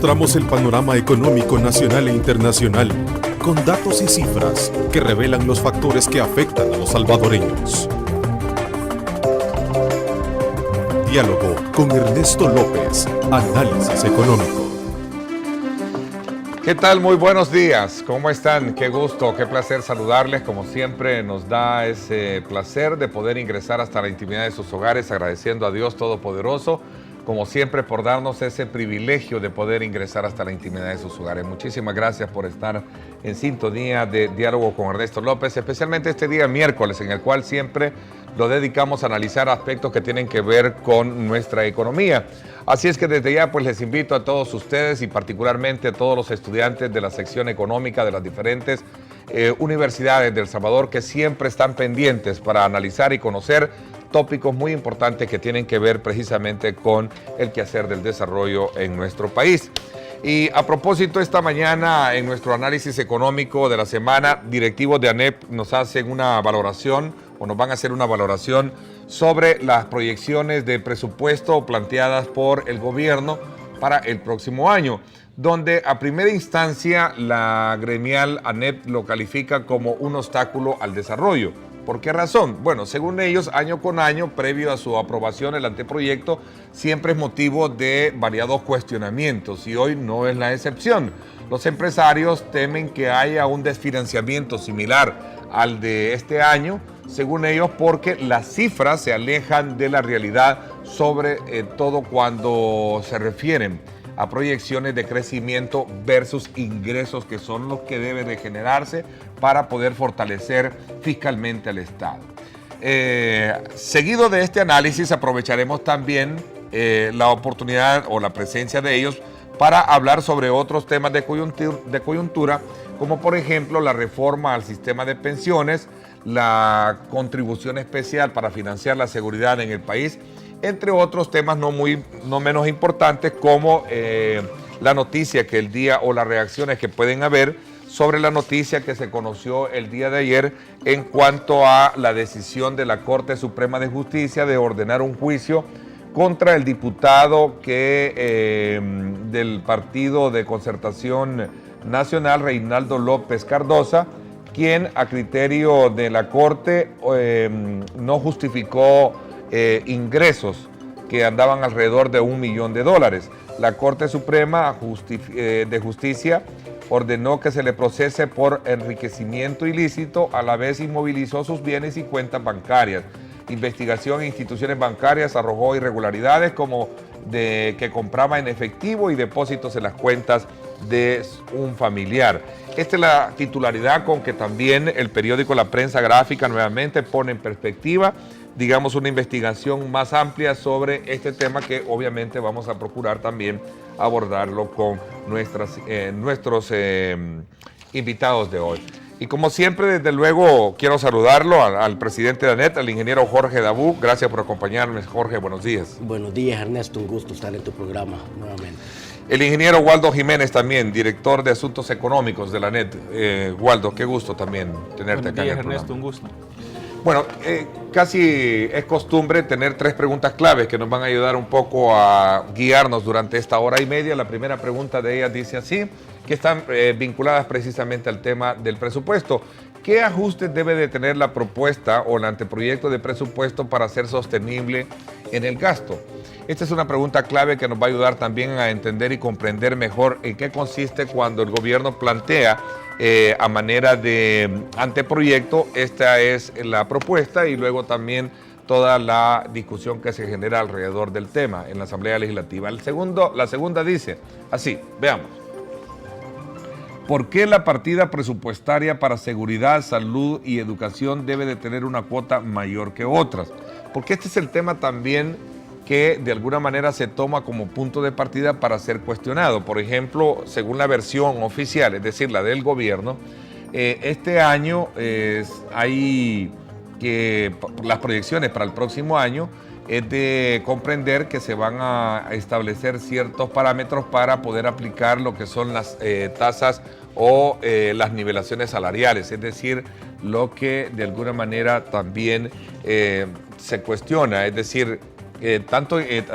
mostramos el panorama económico nacional e internacional con datos y cifras que revelan los factores que afectan a los salvadoreños. Diálogo con Ernesto López, Análisis Económico. ¿Qué tal? Muy buenos días. ¿Cómo están? Qué gusto, qué placer saludarles. Como siempre, nos da ese placer de poder ingresar hasta la intimidad de sus hogares, agradeciendo a Dios Todopoderoso, como siempre, por darnos ese privilegio de poder ingresar hasta la intimidad de sus hogares. Muchísimas gracias por estar en sintonía de Diálogo con Ernesto López, especialmente este día miércoles, en el cual siempre lo dedicamos a analizar aspectos que tienen que ver con nuestra economía. Así es que desde ya pues les invito a todos ustedes y particularmente a todos los estudiantes de la sección económica de las diferentes universidades de El Salvador que siempre están pendientes para analizar y conocer tópicos muy importantes que tienen que ver precisamente con el quehacer del desarrollo en nuestro país. Y a propósito, esta mañana en nuestro análisis económico de la semana, directivos de ANEP nos hacen una valoración o nos van a hacer una valoración sobre las proyecciones de presupuesto planteadas por el gobierno para el próximo año, donde a primera instancia la gremial ANEP lo califica como un obstáculo al desarrollo. ¿Por qué razón? Bueno, según ellos, año con año, previo a su aprobación, el anteproyecto siempre es motivo de variados cuestionamientos y hoy no es la excepción. Los empresarios temen que haya un desfinanciamiento similar al de este año, según ellos, porque las cifras se alejan de la realidad, sobre todo cuando se refieren a proyecciones de crecimiento versus ingresos, que son los que deben de generarse para poder fortalecer fiscalmente al Estado. Seguido de este análisis, aprovecharemos también la oportunidad o la presencia de ellos para hablar sobre otros temas de coyuntura, como por ejemplo la reforma al sistema de pensiones, la contribución especial para financiar la seguridad en el país, entre otros temas no menos importantes, como la noticia que el día o las reacciones que pueden haber sobre la noticia que se conoció el día de ayer en cuanto a la decisión de la Corte Suprema de Justicia de ordenar un juicio contra el diputado del Partido de Concertación Nacional, Reinaldo López Cardosa, quien a criterio de la Corte no justificó ingresos que andaban alrededor de $1 millón. La Corte Suprema de Justicia ordenó que se le procese por enriquecimiento ilícito, a la vez inmovilizó sus bienes y cuentas bancarias. Investigación en instituciones bancarias arrojó irregularidades como de que compraba en efectivo y depósitos en las cuentas de un familiar. Esta es la titularidad con que también el periódico La Prensa Gráfica nuevamente pone en perspectiva, digamos, una investigación más amplia sobre este tema, que obviamente vamos a procurar también abordarlo con nuestros invitados de hoy. Y como siempre, desde luego, quiero saludarlo al presidente de ANEP, al ingeniero Jorge Dabú. Gracias por acompañarnos, Jorge. Buenos días. Buenos días, Ernesto. Un gusto estar en tu programa nuevamente. El ingeniero Waldo Jiménez también, director de Asuntos Económicos de la ANEP. Waldo, qué gusto también tenerte acá en el programa. Ernesto, un gusto. Bueno, casi es costumbre tener 3 preguntas claves que nos van a ayudar un poco a guiarnos durante esta hora y media. La primera pregunta de ellas dice así, que están vinculadas precisamente al tema del presupuesto. ¿Qué ajustes debe de tener la propuesta o el anteproyecto de presupuesto para ser sostenible en el gasto? Esta es una pregunta clave que nos va a ayudar también a entender y comprender mejor en qué consiste cuando el gobierno plantea a manera de anteproyecto. Esta es la propuesta y luego también toda la discusión que se genera alrededor del tema en la Asamblea Legislativa. La segunda dice así, veamos. ¿Por qué la partida presupuestaria para seguridad, salud y educación debe de tener una cuota mayor que otras? Porque este es el tema también que de alguna manera se toma como punto de partida para ser cuestionado. Por ejemplo, según la versión oficial, es decir, la del gobierno, este año hay que las proyecciones para el próximo año es de comprender que se van a establecer ciertos parámetros para poder aplicar lo que son las tasas o las nivelaciones salariales, es decir, lo que de alguna manera también se cuestiona, es decir,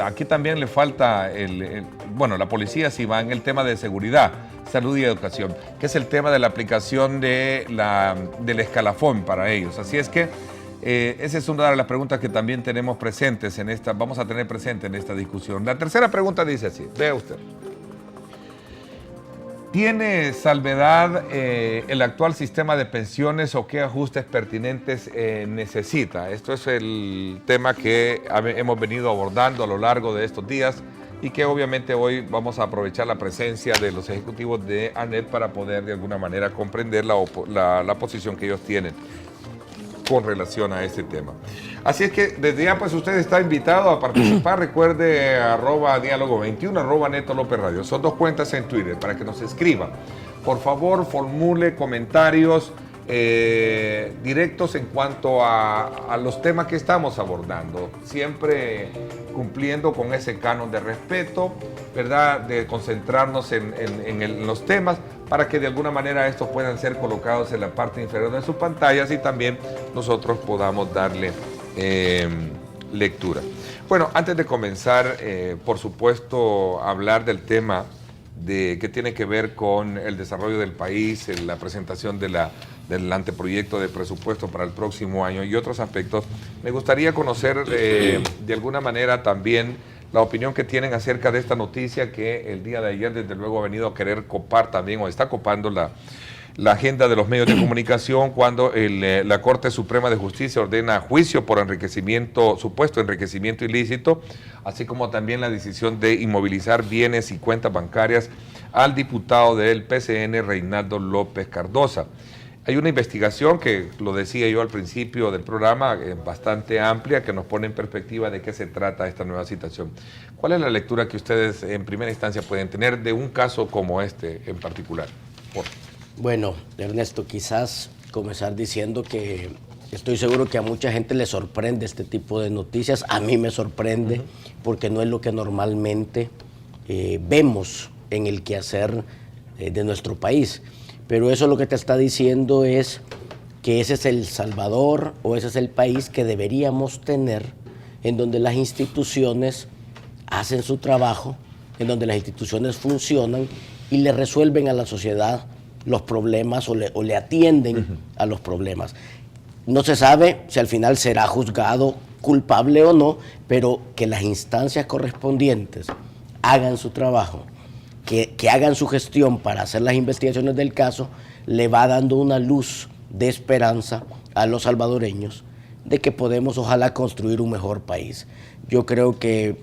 Aquí también le falta, bueno, la policía sí va en el tema de seguridad, salud y educación, que es el tema de la aplicación del escalafón para ellos. Así es que esa es una de las preguntas que también tenemos presentes vamos a tener presente en esta discusión. La tercera pregunta dice así, vea usted. ¿Tiene salvedad el actual sistema de pensiones o qué ajustes pertinentes necesita? Esto es el tema que hemos venido abordando a lo largo de estos días y que obviamente hoy vamos a aprovechar la presencia de los ejecutivos de ANEP para poder de alguna manera comprender la posición que ellos tienen con relación a este tema. Así es que desde ya pues usted está invitado a participar. Recuerde @diálogo21, @Neto López Radio. Son 2 cuentas en Twitter para que nos escriban. Por favor, formule comentarios directos en cuanto a los temas que estamos abordando, siempre cumpliendo con ese canon de respeto, ¿verdad? De concentrarnos en los temas para que de alguna manera estos puedan ser colocados en la parte inferior de sus pantallas y también nosotros podamos darle lectura. Bueno, antes de comenzar, por supuesto, hablar del tema que tiene que ver con el desarrollo del país, la presentación del anteproyecto de presupuesto para el próximo año y otros aspectos, me gustaría conocer de alguna manera también la opinión que tienen acerca de esta noticia que el día de ayer desde luego ha venido a querer copar también o está copando la agenda de los medios de comunicación cuando la Corte Suprema de Justicia ordena juicio por supuesto enriquecimiento ilícito, así como también la decisión de inmovilizar bienes y cuentas bancarias al diputado del PCN, Reinaldo López Cardosa. Hay una investigación que, lo decía yo al principio del programa, bastante amplia, que nos pone en perspectiva de qué se trata esta nueva situación. ¿Cuál es la lectura que ustedes en primera instancia pueden tener de un caso como este en particular? Bueno, Ernesto, quizás comenzar diciendo que estoy seguro que a mucha gente le sorprende este tipo de noticias. A mí me sorprende porque no es lo que normalmente vemos en el quehacer de nuestro país. Pero eso lo que te está diciendo es que ese es el Salvador o ese es el país que deberíamos tener, en donde las instituciones hacen su trabajo, en donde las instituciones funcionan y le resuelven a la sociedad los problemas o le atienden a los problemas. No se sabe si al final será juzgado culpable o no, pero que las instancias correspondientes hagan su trabajo, que hagan su gestión para hacer las investigaciones del caso, le va dando una luz de esperanza a los salvadoreños de que podemos ojalá construir un mejor país. Yo creo que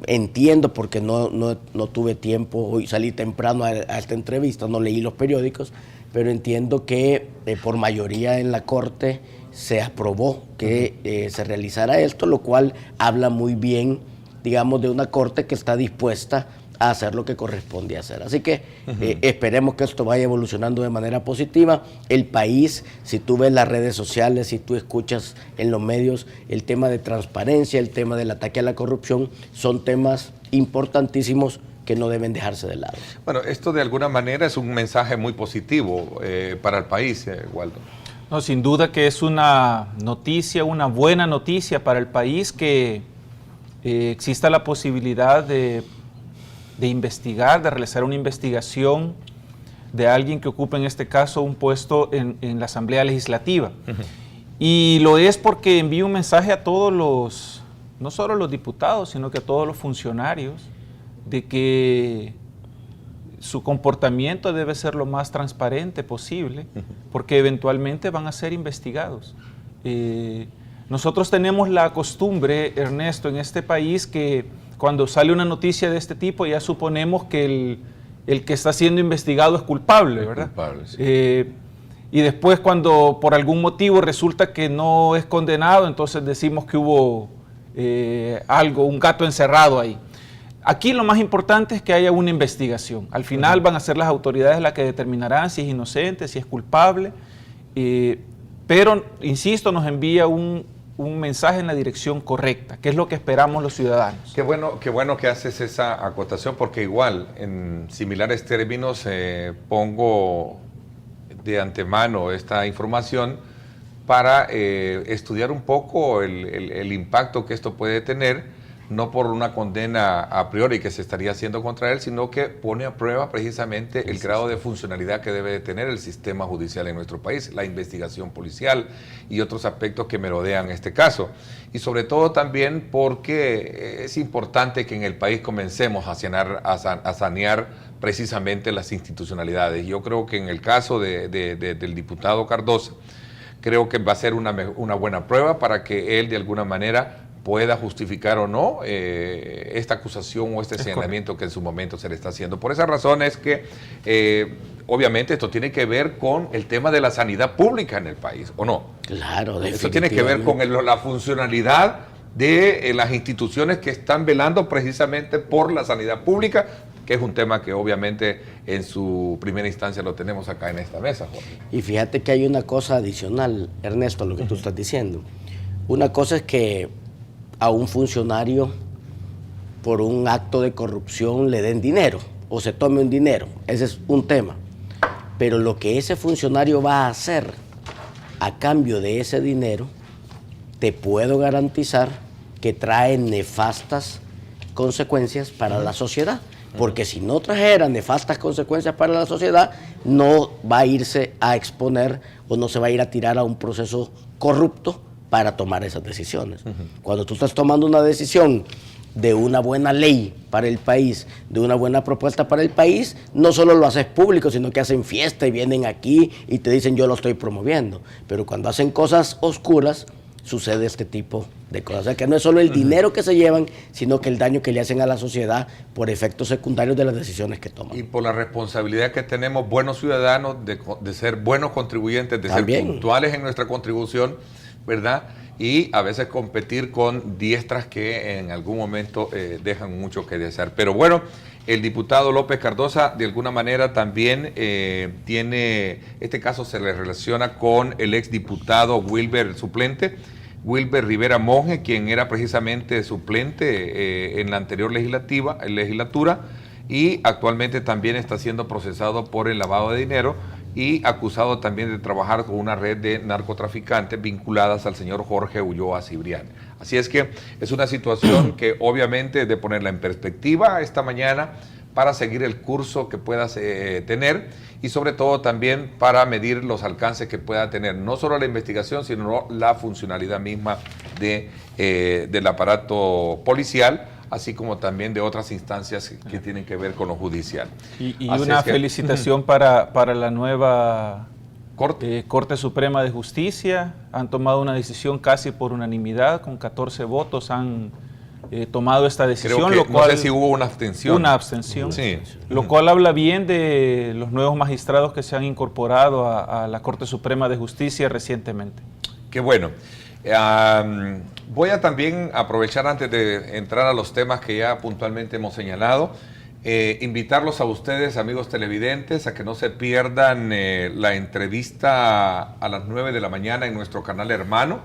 entiendo, porque no tuve tiempo, hoy salí temprano a esta entrevista, no leí los periódicos, pero entiendo que por mayoría en la Corte se aprobó que se realizara esto, lo cual habla muy bien, digamos, de una Corte que está dispuesta a hacer lo que corresponde hacer. Así que esperemos que esto vaya evolucionando de manera positiva. El país, si tú ves las redes sociales, si tú escuchas en los medios, el tema de transparencia, el tema del ataque a la corrupción, son temas importantísimos que no deben dejarse de lado. Bueno, esto de alguna manera es un mensaje muy positivo para el país, Waldo. No, sin duda que es una noticia, una buena noticia para el país que exista la posibilidad de investigar, de realizar una investigación de alguien que ocupe en este caso un puesto en la Asamblea Legislativa. Y lo es porque envía un mensaje a todos no solo los diputados, sino que a todos los funcionarios, de que su comportamiento debe ser lo más transparente posible, porque eventualmente van a ser investigados. Nosotros tenemos la costumbre, Ernesto, en este país que cuando sale una noticia de este tipo ya suponemos que el que está siendo investigado es culpable, ¿verdad? Culpable, sí. Y después cuando por algún motivo resulta que no es condenado, entonces decimos que hubo un gato encerrado ahí. Aquí lo más importante es que haya una investigación. Al final van a ser las autoridades las que determinarán si es inocente, si es culpable, pero, insisto, nos envía un mensaje en la dirección correcta, que es lo que esperamos los ciudadanos. Qué bueno que haces esa acotación, porque igual, en similares términos, pongo de antemano esta información para estudiar un poco el impacto que esto puede tener, no por una condena a priori que se estaría haciendo contra él, sino que pone a prueba precisamente el grado de funcionalidad que debe de tener el sistema judicial en nuestro país, la investigación policial y otros aspectos que merodean este caso. Y sobre todo también porque es importante que en el país comencemos a sanear precisamente las institucionalidades. Yo creo que en el caso del diputado Cardosa, creo que va a ser una buena prueba para que él de alguna manera pueda justificar o no esta acusación o este señalamiento que en su momento se le está haciendo. Por esa razón es que obviamente esto tiene que ver con el tema de la sanidad pública en el país, ¿o no? Claro, definitivamente. Eso tiene que ver con la funcionalidad de las instituciones que están velando precisamente por la sanidad pública, que es un tema que obviamente en su primera instancia lo tenemos acá en esta mesa, Jorge. Y fíjate que hay una cosa adicional, Ernesto, a lo que tú estás diciendo. Una cosa es que a un funcionario por un acto de corrupción le den dinero o se tome un dinero, ese es un tema. Pero lo que ese funcionario va a hacer a cambio de ese dinero, te puedo garantizar que trae nefastas consecuencias para la sociedad. Porque si no trajera nefastas consecuencias para la sociedad, no va a irse a exponer o no se va a ir a tirar a un proceso corrupto para tomar esas decisiones. Cuando tú estás tomando una decisión de una buena ley para el país, de una buena propuesta para el país, no solo lo haces público, sino que hacen fiesta y vienen aquí y te dicen yo lo estoy promoviendo. Pero cuando hacen cosas oscuras, sucede este tipo de cosas. O sea, que no es solo el dinero que se llevan, sino que el daño que le hacen a la sociedad por efectos secundarios de las decisiones que toman. Y por la responsabilidad que tenemos, buenos ciudadanos, de ser buenos contribuyentes, de También ser puntuales en nuestra contribución, ¿verdad? Y a veces competir con diestras que en algún momento dejan mucho que desear. Pero bueno, el diputado López Cardosa de alguna manera también tiene, este caso se le relaciona con el exdiputado Wilber suplente, Wilber Rivera Monge, quien era precisamente suplente en la anterior legislatura y actualmente también está siendo procesado por el lavado de dinero y acusado también de trabajar con una red de narcotraficantes vinculadas al señor Jorge Ulloa Cibrián. Así es que es una situación que obviamente es de ponerla en perspectiva esta mañana para seguir el curso que pueda tener y sobre todo también para medir los alcances que pueda tener no solo la investigación, sino la funcionalidad misma del aparato policial, así como también de otras instancias que tienen que ver con lo judicial. Y una felicitación para la nueva Corte Suprema de Justicia. Han tomado una decisión casi por unanimidad, con 14 votos han tomado esta decisión. Creo que, lo cual, no sé si hubo una abstención. Una abstención. Sí. Lo cual habla bien de los nuevos magistrados que se han incorporado a la Corte Suprema de Justicia recientemente. Qué bueno. Voy a también aprovechar antes de entrar a los temas que ya puntualmente hemos señalado, invitarlos a ustedes, amigos televidentes, a que no se pierdan la entrevista a las 9 de la mañana en nuestro canal hermano,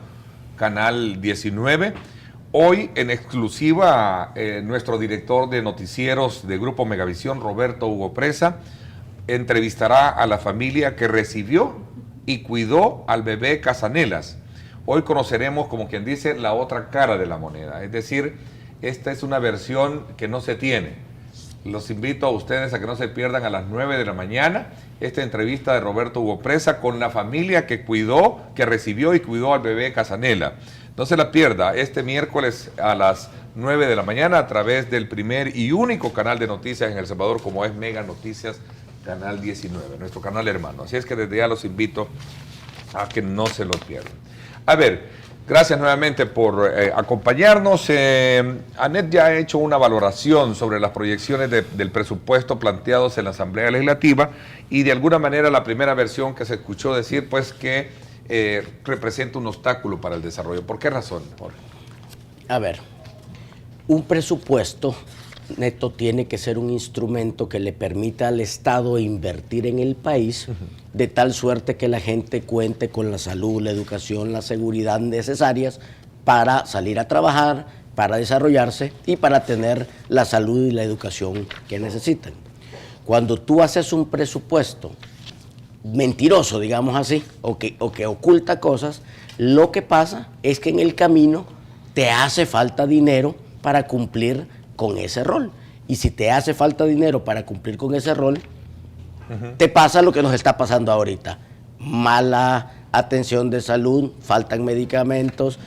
Canal 19. Hoy en exclusiva nuestro director de noticieros de Grupo Megavisión, Roberto Hugo Presa, entrevistará a la familia que recibió y cuidó al bebé Casanelas. Hoy conoceremos, como quien dice, la otra cara de la moneda. Es decir, esta es una versión que no se tiene. Los invito a ustedes a que no se pierdan a las 9 de la mañana esta entrevista de Roberto Hugo Presa con la familia que recibió y cuidó al bebé Casanela. No se la pierda este miércoles a las 9 de la mañana a través del primer y único canal de noticias en El Salvador, como es Mega Noticias, Canal 19, nuestro canal hermano. Así es que desde ya los invito a que no se lo pierdan. A ver, gracias nuevamente por acompañarnos. Anet ya ha hecho una valoración sobre las proyecciones del presupuesto planteados en la Asamblea Legislativa y de alguna manera la primera versión que se escuchó decir pues que representa un obstáculo para el desarrollo. ¿Por qué razón, Jorge? A ver, un presupuesto neto tiene que ser un instrumento que le permita al Estado invertir en el país de tal suerte que la gente cuente con la salud, la educación, la seguridad necesarias para salir a trabajar, para desarrollarse y para tener la salud y la educación que necesitan. Cuando tú haces un presupuesto mentiroso, digamos así, o que oculta cosas, lo que pasa es que en el camino te hace falta dinero para cumplir con ese rol. Y si te hace falta dinero para cumplir con ese rol, te pasa lo que nos está pasando ahorita. Mala atención de salud, faltan medicamentos,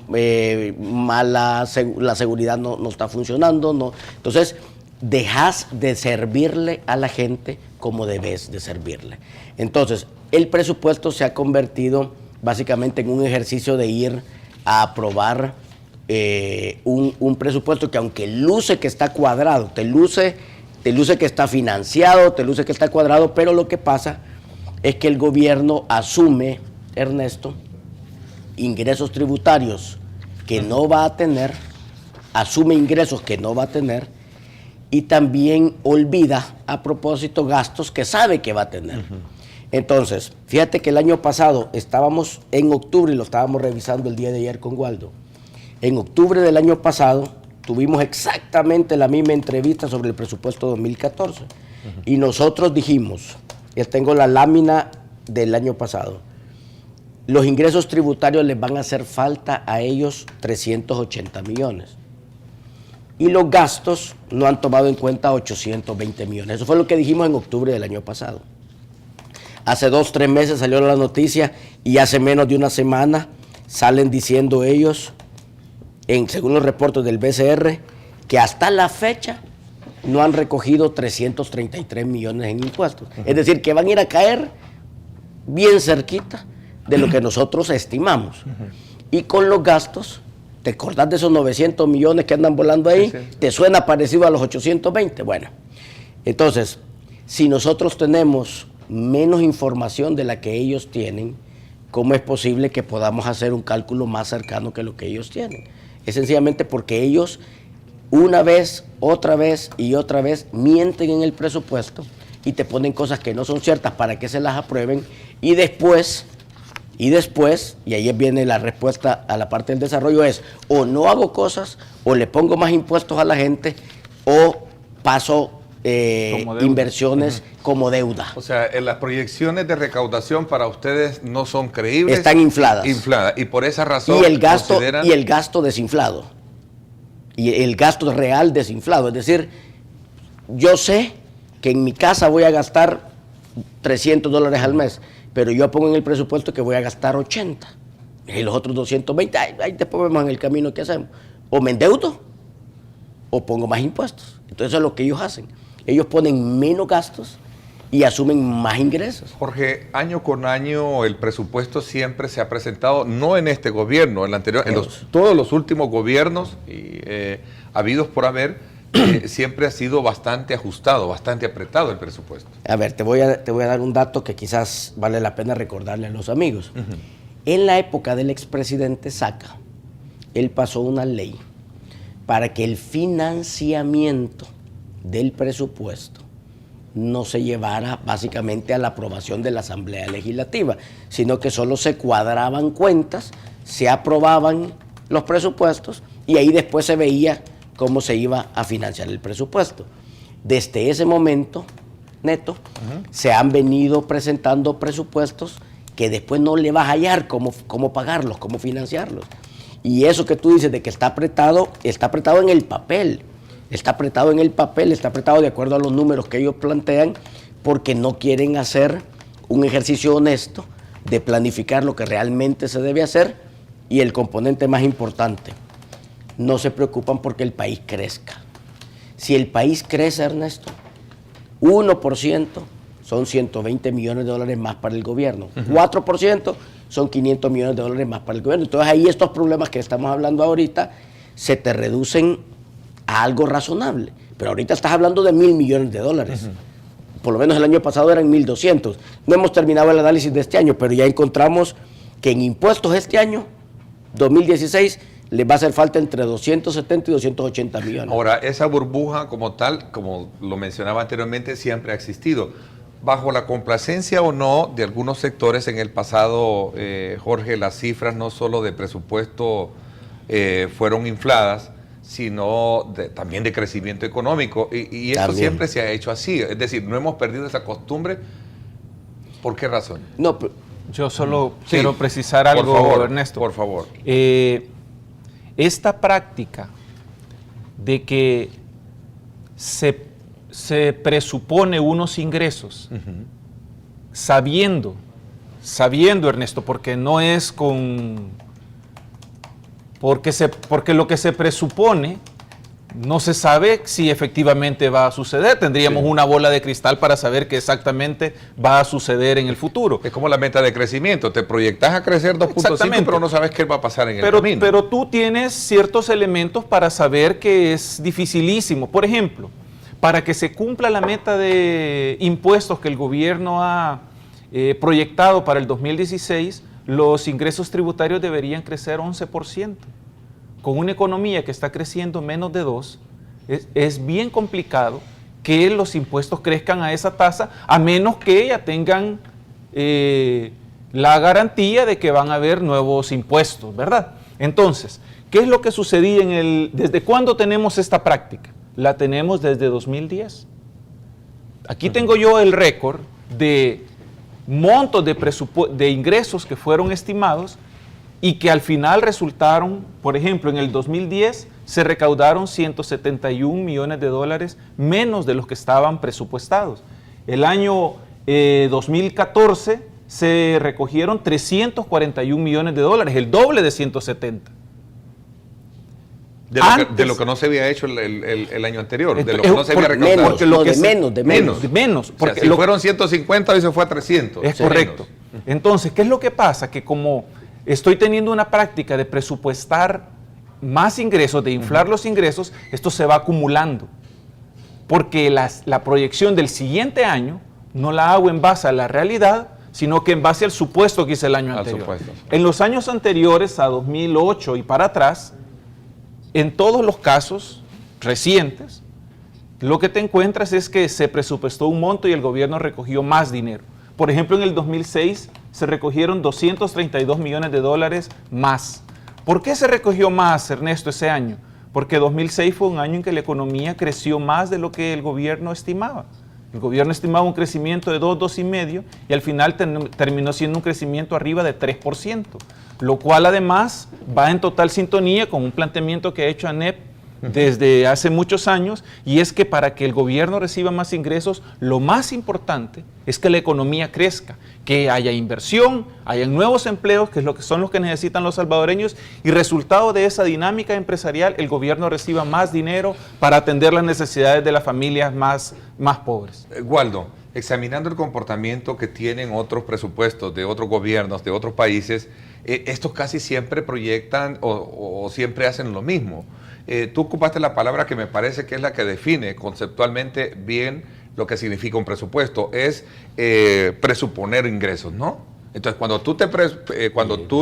la seguridad no está funcionando. No. Entonces, dejas de servirle a la gente como debes de servirle. Entonces, el presupuesto se ha convertido básicamente en un ejercicio de ir a aprobar un presupuesto que, aunque luce que está cuadrado, te luce que está financiado, te luce que está cuadrado, pero lo que pasa es que el gobierno asume, Ernesto, ingresos tributarios que no va a tener, asume ingresos que no va a tener, y también olvida a propósito gastos que sabe que va a tener. Entonces, fíjate que el año pasado estábamos en octubre, y lo estábamos revisando el día de ayer con Waldo. En octubre del año pasado tuvimos exactamente la misma entrevista sobre el presupuesto 2014. Y nosotros dijimos, ya tengo la lámina del año pasado, los ingresos tributarios les van a hacer falta a ellos 380 millones. Y los gastos no han tomado en cuenta 820 millones. Eso fue lo que dijimos en octubre del año pasado. Hace 2 o 3 meses salió la noticia y hace menos de una semana salen diciendo ellos, según los reportes del BCR, que hasta la fecha no han recogido 333 millones en impuestos. Es decir, que van a ir a caer bien cerquita de lo que nosotros estimamos. Y con los gastos, ¿te acordás de esos 900 millones que andan volando ahí? Sí. ¿Te suena parecido a los 820? Bueno, entonces, si nosotros tenemos menos información de la que ellos tienen, ¿cómo es posible que podamos hacer un cálculo más cercano que lo que ellos tienen? Es sencillamente porque ellos, una vez, otra vez y otra vez, mienten en el presupuesto y te ponen cosas que no son ciertas para que se las aprueben, y después, y ahí viene la respuesta a la parte del desarrollo, es o no hago cosas, o le pongo más impuestos a la gente, o paso inversiones como deuda. O sea, las proyecciones de recaudación para ustedes no son creíbles. Están infladas. Y por esa razón y el gasto desinflado. Y el gasto real desinflado. Es decir, yo sé que en mi casa voy a gastar $300 al mes, pero yo pongo en el presupuesto que voy a gastar 80. Y los otros 220, ahí después vemos en el camino qué hacemos. O me endeudo, o pongo más impuestos. Entonces eso es lo que ellos hacen. Ellos ponen menos gastos y asumen más ingresos. Jorge, año con año el presupuesto siempre se ha presentado, no en este gobierno, en el anterior, todos los últimos gobiernos habidos por haber, siempre ha sido bastante ajustado, bastante apretado el presupuesto. A ver, te voy a dar un dato que quizás vale la pena recordarle a los amigos. En la época del expresidente Saca, él pasó una ley para que el financiamiento del presupuesto no se llevara básicamente a la aprobación de la Asamblea Legislativa, sino que solo se cuadraban cuentas, se aprobaban los presupuestos y ahí después se veía cómo se iba a financiar el presupuesto. Desde ese momento, Neto, se han venido presentando presupuestos que después no le vas a hallar cómo pagarlos, cómo financiarlos. Y eso que tú dices de que está apretado en el papel. Está apretado en el papel, está apretado de acuerdo a los números que ellos plantean, porque no quieren hacer un ejercicio honesto de planificar lo que realmente se debe hacer. Y el componente más importante, no se preocupan porque el país crezca. Si el país crece, Ernesto, 1% son 120 millones de dólares más para el gobierno. 4% son 500 millones de dólares más para el gobierno. Entonces ahí estos problemas que estamos hablando ahorita se te reducen a algo razonable. Pero ahorita estás hablando de 1.000 millones de dólares. Por lo menos el año pasado eran 1.200. No hemos terminado el análisis de este año, pero ya encontramos que en impuestos este año, 2016, les va a hacer falta entre 270 y 280 millones. Ahora, esa burbuja como tal, como lo mencionaba anteriormente, siempre ha existido. Bajo la complacencia o no de algunos sectores en el pasado, Jorge, las cifras no solo de presupuesto fueron infladas, sino también de crecimiento económico. Y eso también siempre se ha hecho así. Es decir, no hemos perdido esa costumbre. ¿Por qué razón? No, yo solo quiero precisar algo, por favor, Ernesto. Por favor. Esta práctica de que se presupone unos ingresos, sabiendo, Ernesto, porque no es porque lo que se presupone no se sabe si efectivamente va a suceder. Tendríamos una bola de cristal para saber qué exactamente va a suceder en el futuro. Es como la meta de crecimiento. Te proyectas a crecer 2.5, pero no sabes qué va a pasar en el camino. Pero tú tienes ciertos elementos para saber que es dificilísimo. Por ejemplo, para que se cumpla la meta de impuestos que el gobierno ha proyectado para el 2016, los ingresos tributarios deberían crecer 11%. Con una economía que está creciendo menos de 2%, es bien complicado que los impuestos crezcan a esa tasa, a menos que ya tengan la garantía de que van a haber nuevos impuestos, ¿verdad? Entonces, ¿qué es lo que sucedía desde cuándo tenemos esta práctica? La tenemos desde 2010. Aquí tengo yo el récord de montos de ingresos que fueron estimados y que al final resultaron, por ejemplo, en el 2010 se recaudaron 171 millones de dólares menos de los que estaban presupuestados. El año 2014 se recogieron 341 millones de dólares, el doble de 170. De lo que no se había hecho el año anterior, de lo que no se había recaudado. Menos. Porque si fueron 150, hoy se fue a 300. Es correcto. Entonces, ¿qué es lo que pasa? Que como estoy teniendo una práctica de presupuestar más ingresos, de inflar los ingresos, esto se va acumulando. Porque la proyección del siguiente año no la hago en base a la realidad, sino que en base al supuesto que hice el año anterior. En los años anteriores, a 2008 y para atrás, en todos los casos recientes, lo que te encuentras es que se presupuestó un monto y el gobierno recogió más dinero. Por ejemplo, en el 2006 se recogieron 232 millones de dólares más. ¿Por qué se recogió más, Ernesto, ese año? Porque 2006 fue un año en que la economía creció más de lo que el gobierno estimaba. El gobierno estimaba un crecimiento de 2,5% y al final terminó siendo un crecimiento arriba de 3%, lo cual además va en total sintonía con un planteamiento que ha hecho ANEP desde hace muchos años, y es que para que el gobierno reciba más ingresos, lo más importante es que la economía crezca, que haya inversión, haya nuevos empleos, que son los que necesitan los salvadoreños, y resultado de esa dinámica empresarial, el gobierno reciba más dinero para atender las necesidades de las familias más pobres. Waldo, examinando el comportamiento que tienen otros presupuestos de otros gobiernos, de otros países, estos casi siempre proyectan o siempre hacen lo mismo. Tú ocupaste la palabra que me parece que es la que define conceptualmente bien lo que significa un presupuesto, es presuponer ingresos, ¿no? Entonces, cuando tú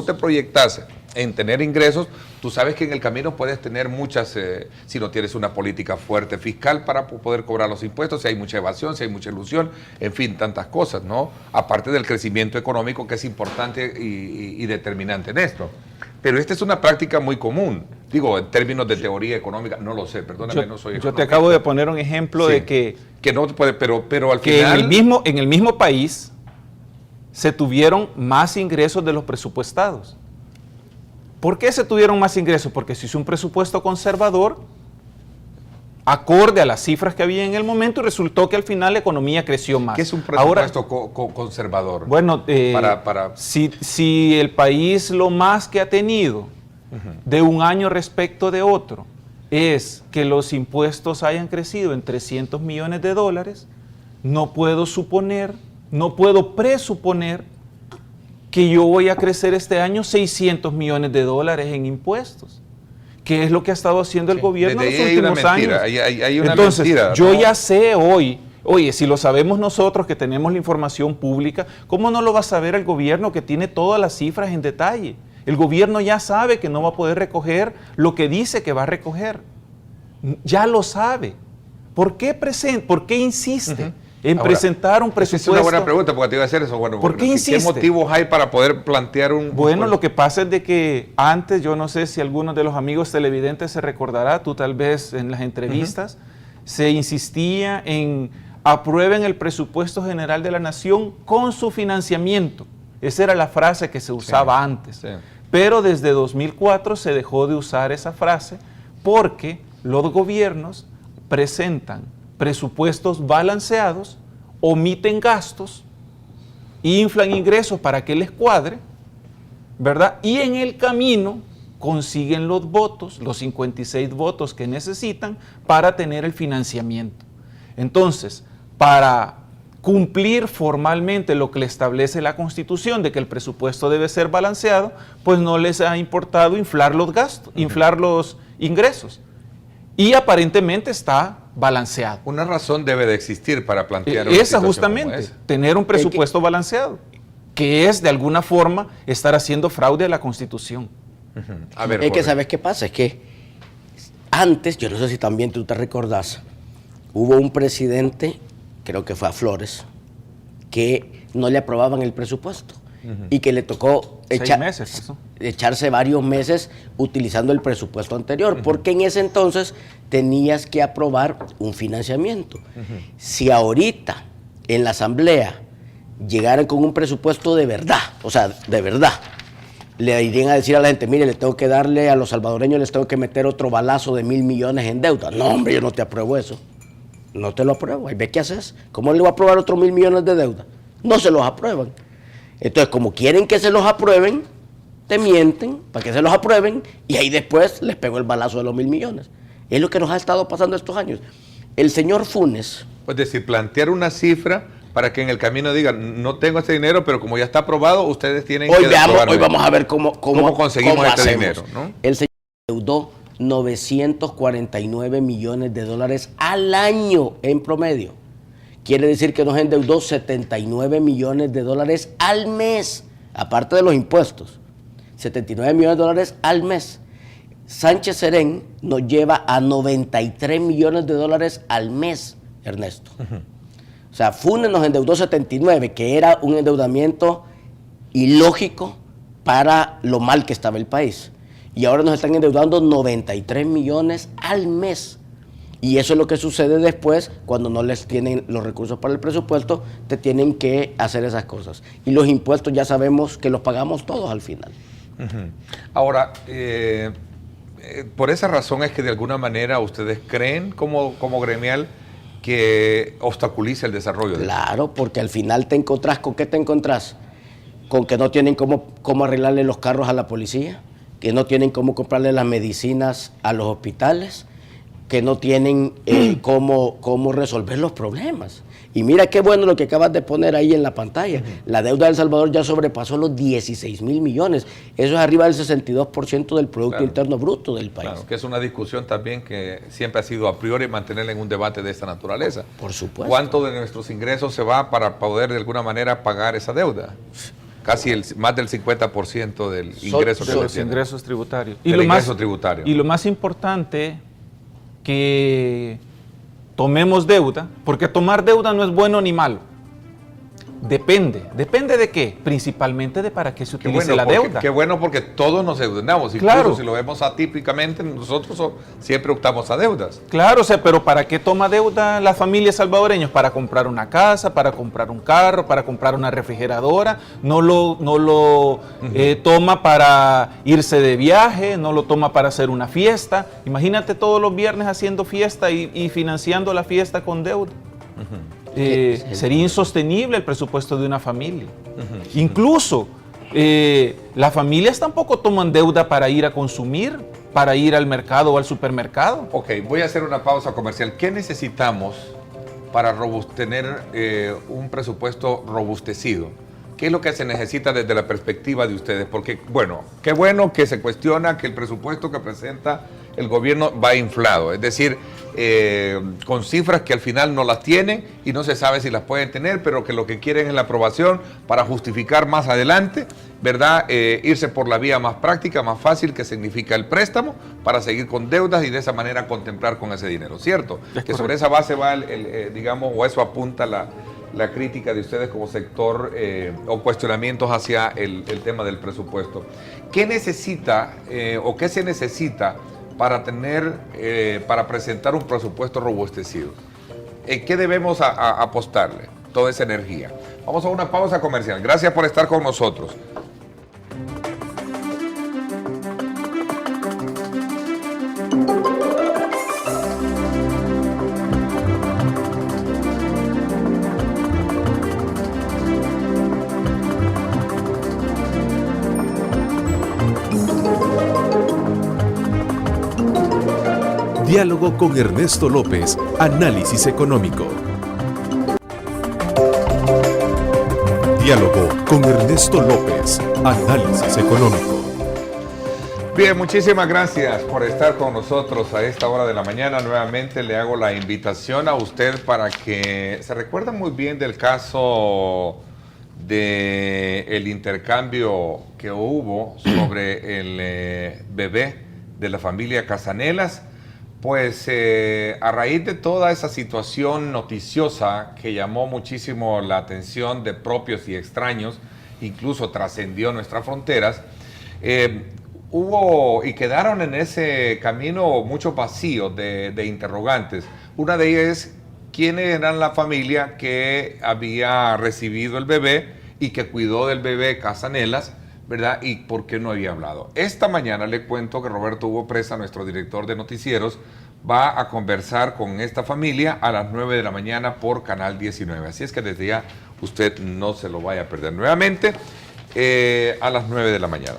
te proyectas en tener ingresos, tú sabes que en el camino puedes tener muchas, si no tienes una política fuerte fiscal para poder cobrar los impuestos, si hay mucha evasión, si hay mucha ilusión, en fin, tantas cosas, ¿no? Aparte del crecimiento económico, que es importante y determinante en esto. Pero esta es una práctica muy común. Digo, en términos de teoría económica, no lo sé, perdóname, no soy economista. Yo te acabo de poner un ejemplo de que no puede, pero al que final... en el mismo país se tuvieron más ingresos de los presupuestados. ¿Por qué se tuvieron más ingresos? Porque se hizo un presupuesto conservador acorde a las cifras que había en el momento y resultó que al final la economía creció más. ¿Qué es un presupuesto conservador? Bueno, si el país lo más que ha tenido de un año respecto de otro es que los impuestos hayan crecido en 300 millones de dólares, no puedo presuponer que yo voy a crecer este año 600 millones de dólares en impuestos, que es lo que ha estado haciendo el gobierno en los últimos años. Hay una Entonces, mentira, yo ¿no? ya sé hoy, oye, si lo sabemos nosotros que tenemos la información pública, ¿cómo no lo va a saber el gobierno que tiene todas las cifras en detalle? El gobierno ya sabe que no va a poder recoger lo que dice que va a recoger. Ya lo sabe. ¿Por qué insiste en presentar un presupuesto? Es una buena pregunta, porque te iba a hacer eso. Bueno, ¿por qué insiste? ¿Qué motivos hay para poder plantear un... Bueno, lo que pasa es de que antes, yo no sé si algunos de los amigos televidentes se recordará, tú tal vez en las entrevistas, se insistía en aprueben el presupuesto general de la nación con su financiamiento. Esa era la frase que se usaba antes. Sí. Pero desde 2004 se dejó de usar esa frase porque los gobiernos presentan presupuestos balanceados, omiten gastos, inflan ingresos para que les cuadre, ¿verdad? Y en el camino consiguen los votos, los 56 votos que necesitan para tener el financiamiento. Entonces, para cumplir formalmente lo que le establece la Constitución de que el presupuesto debe ser balanceado, pues no les ha importado inflar los gastos, inflar los ingresos. Y aparentemente está balanceado. Una razón debe de existir para plantear una Esa situación justamente, como esa. tener un presupuesto balanceado, que es de alguna forma estar haciendo fraude a la Constitución. A ver, Es que Jorge. ¿sabes qué pasa? Es que antes, yo no sé si también tú te recordás, hubo un presidente, creo que fue a Flores, que no le aprobaban el presupuesto y que le tocó 6 meses pasó. echarse varios meses utilizando el presupuesto anterior, porque en ese entonces tenías que aprobar un financiamiento. Si ahorita en la asamblea llegaran con un presupuesto de verdad, o sea, de verdad, le irían a decir a la gente, mire, le tengo que darle a los salvadoreños, les tengo que meter otro balazo de 1.000 millones en deuda. No, hombre, yo no te apruebo eso. No te lo apruebo. Ahí ve qué haces. ¿Cómo le voy a aprobar otros 1.000 millones de deuda? No se los aprueban. Entonces, como quieren que se los aprueben, te mienten para que se los aprueben y ahí después les pegó el balazo de los 1.000 millones. Es lo que nos ha estado pasando estos años. El señor Funes... Es decir, plantear una cifra para que en el camino digan, no tengo este dinero, pero como ya está aprobado, ustedes tienen que aprobarlo. Hoy vamos a ver cómo conseguimos este hacemos. dinero, ¿no? El señor endeudó 949 millones de dólares al año en promedio. Quiere decir que nos endeudó 79 millones de dólares al mes, aparte de los impuestos. 79 millones de dólares al mes. Sánchez Serén nos lleva a 93 millones de dólares al mes, Ernesto. O sea, Funes nos endeudó 79, que era un endeudamiento ilógico para lo mal que estaba el país. Y ahora nos están endeudando 93 millones al mes. Y eso es lo que sucede después cuando no les tienen los recursos para el presupuesto, te tienen que hacer esas cosas. Y los impuestos ya sabemos que los pagamos todos al final. Ahora, por esa razón es que de alguna manera ustedes creen como gremial que obstaculiza el desarrollo. Claro, porque al final te encontrás, ¿con qué te encontrás? Con que no tienen cómo arreglarle los carros a la policía, que no tienen cómo comprarle las medicinas a los hospitales, que no tienen cómo resolver los problemas. Y mira qué bueno lo que acabas de poner ahí en la pantalla. La deuda de El Salvador ya sobrepasó los 16.000 millones. Eso es arriba del 62% del Producto Interno Bruto del país. Claro, que es una discusión también que siempre ha sido a priori mantenerla en un debate de esta naturaleza. Por supuesto. ¿Cuánto de nuestros ingresos se va para poder de alguna manera pagar esa deuda? Casi más del 50% del ingreso que de se los tiene. ingresos tributarios. Del ingreso tributario. Y lo más importante, que tomemos deuda, porque tomar deuda no es bueno ni malo. Depende de qué, principalmente de para qué se utilice la deuda. Qué bueno porque todos nos endeudamos, incluso Claro. si lo vemos atípicamente, nosotros siempre optamos a deudas. Claro, o sea, pero ¿para qué toma deuda las familias salvadoreñas? Para comprar una casa, para comprar un carro, para comprar una refrigeradora. No lo toma para irse de viaje, no lo toma para hacer una fiesta. Imagínate todos los viernes haciendo fiesta y financiando la fiesta con deuda. Sería insostenible el presupuesto de una familia. Incluso las familias tampoco toman deuda para ir a consumir, para ir al mercado o al supermercado. Ok, voy a hacer una pausa comercial. ¿Qué necesitamos para tener un presupuesto robustecido? ¿Qué es lo que se necesita desde la perspectiva de ustedes? Porque, bueno, qué bueno que se cuestiona que el presupuesto que presenta el gobierno va inflado, es decir, con cifras que al final no las tienen y no se sabe si las pueden tener, pero que lo que quieren es la aprobación para justificar más adelante, ¿verdad? Irse por la vía más práctica, más fácil, que significa el préstamo, para seguir con deudas y de esa manera contemplar con ese dinero, ¿cierto? Que sobre esa base va, digamos, o eso apunta la crítica de ustedes como sector o cuestionamientos hacia el tema del presupuesto. ¿Qué necesita o qué se necesita para para presentar un presupuesto robustecido? ¿Qué debemos apostarle? Toda esa energía. Vamos a una pausa comercial. Gracias por estar con nosotros. Diálogo con Ernesto López, análisis económico. Diálogo con Ernesto López, análisis económico. Bien, muchísimas gracias por estar con nosotros a esta hora de la mañana. Nuevamente le hago la invitación a usted para que se recuerde muy bien del caso del intercambio que hubo sobre el bebé de la familia Casanelas. Pues a raíz de toda esa situación noticiosa que llamó muchísimo la atención de propios y extraños, incluso trascendió nuestras fronteras, hubo y quedaron en ese camino muchos vacíos de interrogantes. Una de ellas es quiénes eran la familia que había recibido el bebé y que cuidó del bebé Casanelas, ¿verdad? Y por qué no había hablado. Esta mañana le cuento que Roberto Hugo Presa, nuestro director de noticieros, va a conversar con esta familia a las 9 de la mañana por Canal 19. Así es que desde ya usted no se lo vaya a perder nuevamente a las 9 de la mañana.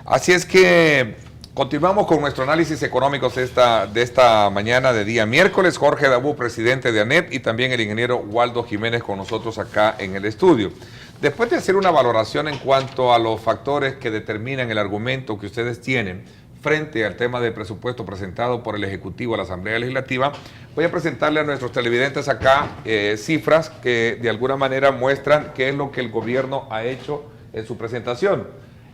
Así es que continuamos con nuestro análisis económico de esta mañana de día miércoles. Jorge Dabú, presidente de ANEP, y también el ingeniero Waldo Jiménez con nosotros acá en el estudio. Después de hacer una valoración en cuanto a los factores que determinan el argumento que ustedes tienen frente al tema del presupuesto presentado por el Ejecutivo a la Asamblea Legislativa, voy a presentarle a nuestros televidentes acá cifras que de alguna manera muestran qué es lo que el gobierno ha hecho en su presentación.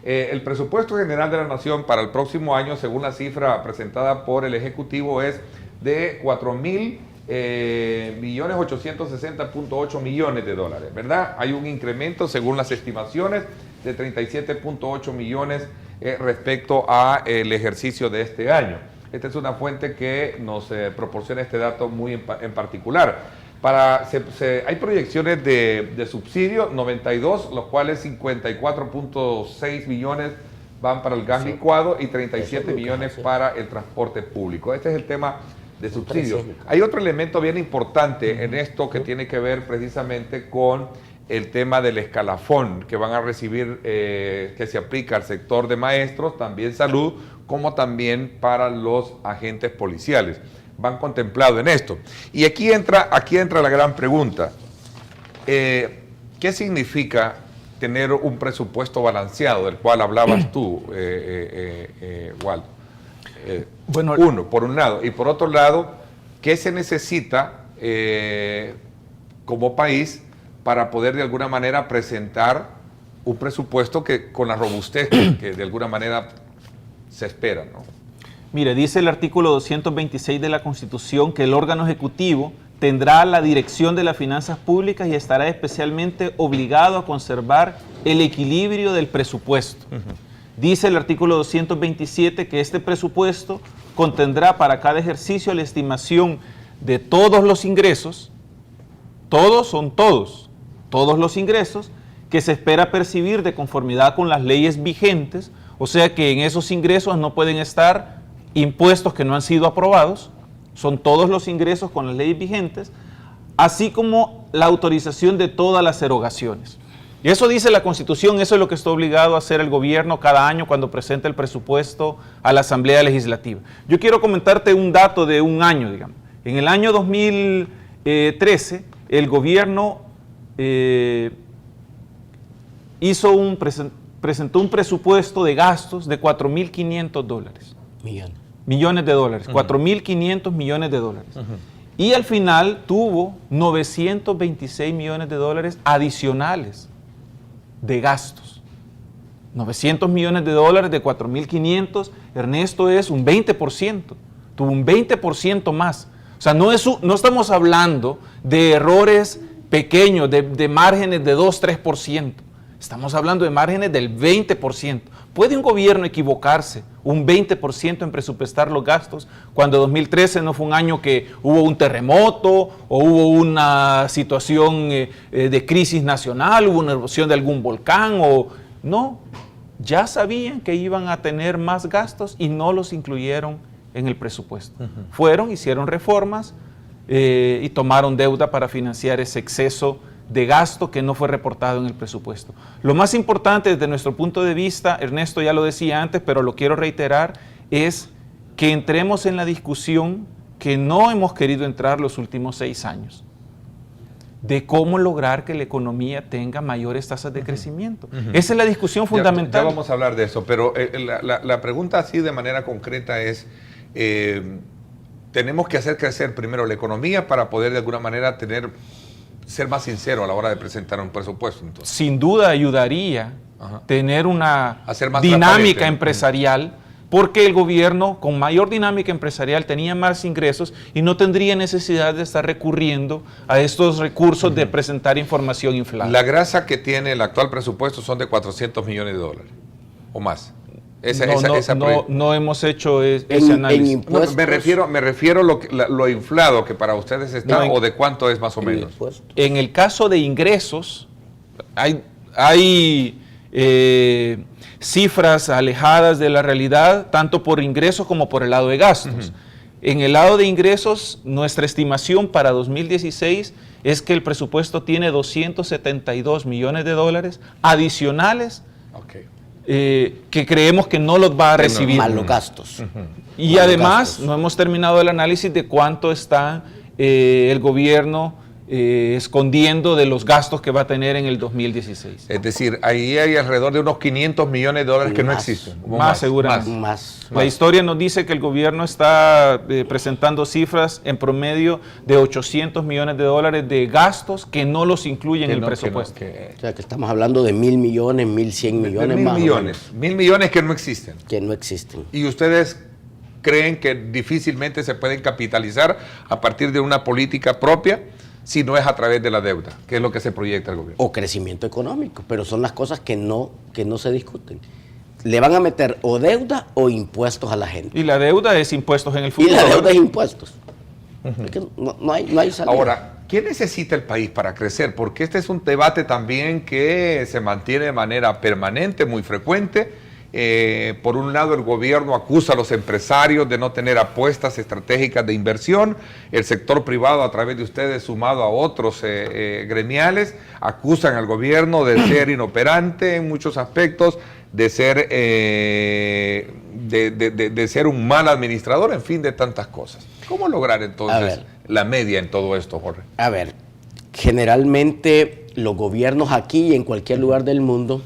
El presupuesto general de la Nación para el próximo año, según la cifra presentada por el Ejecutivo, es de 4.860.8 millones de dólares, ¿verdad? Hay un incremento, según las estimaciones, de 37.8 millones respecto a el ejercicio de este año. Esta es una fuente que nos proporciona este dato muy en particular. Hay proyecciones de subsidio, 92, los cuales 54.6 millones van para el gas licuado y 37 millones para el transporte público. Este es el tema de subsidio. Hay otro elemento bien importante en esto que tiene que ver precisamente con el tema del escalafón que van a recibir, que se aplica al sector de maestros, también salud, como también para los agentes policiales. Van contemplados en esto. Y aquí entra la gran pregunta. ¿Qué significa tener un presupuesto balanceado, del cual hablabas tú, Waldo? Bueno, por un lado. Y por otro lado, ¿qué se necesita como país para poder de alguna manera presentar un presupuesto que con la robustez que de alguna manera se espera, ¿no? Mire, dice el artículo 226 de la Constitución que el órgano ejecutivo tendrá la dirección de las finanzas públicas y estará especialmente obligado a conservar el equilibrio del presupuesto. Dice el artículo 227 que este presupuesto contendrá para cada ejercicio la estimación de todos los ingresos, todos los ingresos que se espera percibir de conformidad con las leyes vigentes, o sea que en esos ingresos no pueden estar impuestos que no han sido aprobados, son todos los ingresos con las leyes vigentes, así como la autorización de todas las erogaciones. Y eso dice la Constitución, eso es lo que está obligado a hacer el gobierno cada año cuando presenta el presupuesto a la Asamblea Legislativa. Yo quiero comentarte un dato de un año, digamos. En el año 2013, el gobierno presentó un presupuesto de gastos de $4.500. Millones de dólares, 4.500 millones de dólares. Y al final tuvo 926 millones de dólares adicionales de gastos. 900 millones de dólares de 4.500, Ernesto, es un 20%. Tuvo un 20% más. O sea, no estamos hablando de errores pequeños, de márgenes de 2-3%. Estamos hablando de márgenes del 20%. ¿Puede un gobierno equivocarse un 20% en presupuestar los gastos cuando 2013 no fue un año que hubo un terremoto o hubo una situación de crisis nacional, hubo una erupción de algún volcán o no? Ya sabían que iban a tener más gastos y no los incluyeron en el presupuesto. Fueron, hicieron reformas y tomaron deuda para financiar ese exceso de gasto que no fue reportado en el presupuesto. Lo más importante desde nuestro punto de vista, Ernesto ya lo decía antes, pero lo quiero reiterar, es que entremos en la discusión que no hemos querido entrar los últimos 6 años, de cómo lograr que la economía tenga mayores tasas de crecimiento. Esa es la discusión fundamental. Ya vamos a hablar de eso, pero la pregunta así de manera concreta es, tenemos que hacer crecer primero la economía para poder de alguna manera ser más sincero a la hora de presentar un presupuesto. Entonces, sin duda ayudaría tener una más dinámica empresarial, porque el gobierno con mayor dinámica empresarial tenía más ingresos y no tendría necesidad de estar recurriendo a estos recursos de presentar información inflada. La grasa que tiene el actual presupuesto son de $400 millones o más. No hemos hecho ese análisis. No, me refiero a lo inflado que para ustedes está, o de cuánto es más o menos. En el caso de ingresos, hay cifras alejadas de la realidad, tanto por ingresos como por el lado de gastos. En el lado de ingresos, nuestra estimación para 2016 es que el presupuesto tiene $272 millones adicionales que creemos que no los va a recibir. Más los gastos. Y además no hemos terminado el análisis de cuánto está el gobierno escondiendo de los gastos que va a tener en el 2016. Es decir, ahí hay alrededor de unos $500 millones que no existen. Más seguramente. Más. La historia nos dice que el gobierno está presentando cifras en promedio de $800 millones de gastos que no los incluyen en el presupuesto. O sea, que estamos hablando de 1.000 millones, 1.100 millones más. 1.000 millones que no existen. Que no existen. ¿Y ustedes creen que difícilmente se pueden capitalizar a partir de una política propia si no es a través de la deuda, que es lo que se proyecta el gobierno? O crecimiento económico, pero son las cosas que no se discuten. Le van a meter o deuda o impuestos a la gente. Y la deuda es impuestos en el futuro. Y la deuda es impuestos. Es que no hay salida. Ahora, ¿qué necesita el país para crecer? Porque este es un debate también que se mantiene de manera permanente, muy frecuente. Por un lado, el gobierno acusa a los empresarios de no tener apuestas estratégicas de inversión. El sector privado, a través de ustedes, sumado a otros gremiales, acusan al gobierno de ser inoperante en muchos aspectos, de ser, de ser un mal administrador, en fin, de tantas cosas. ¿Cómo lograr entonces la media en todo esto, Jorge? A ver, generalmente los gobiernos aquí y en cualquier lugar del mundo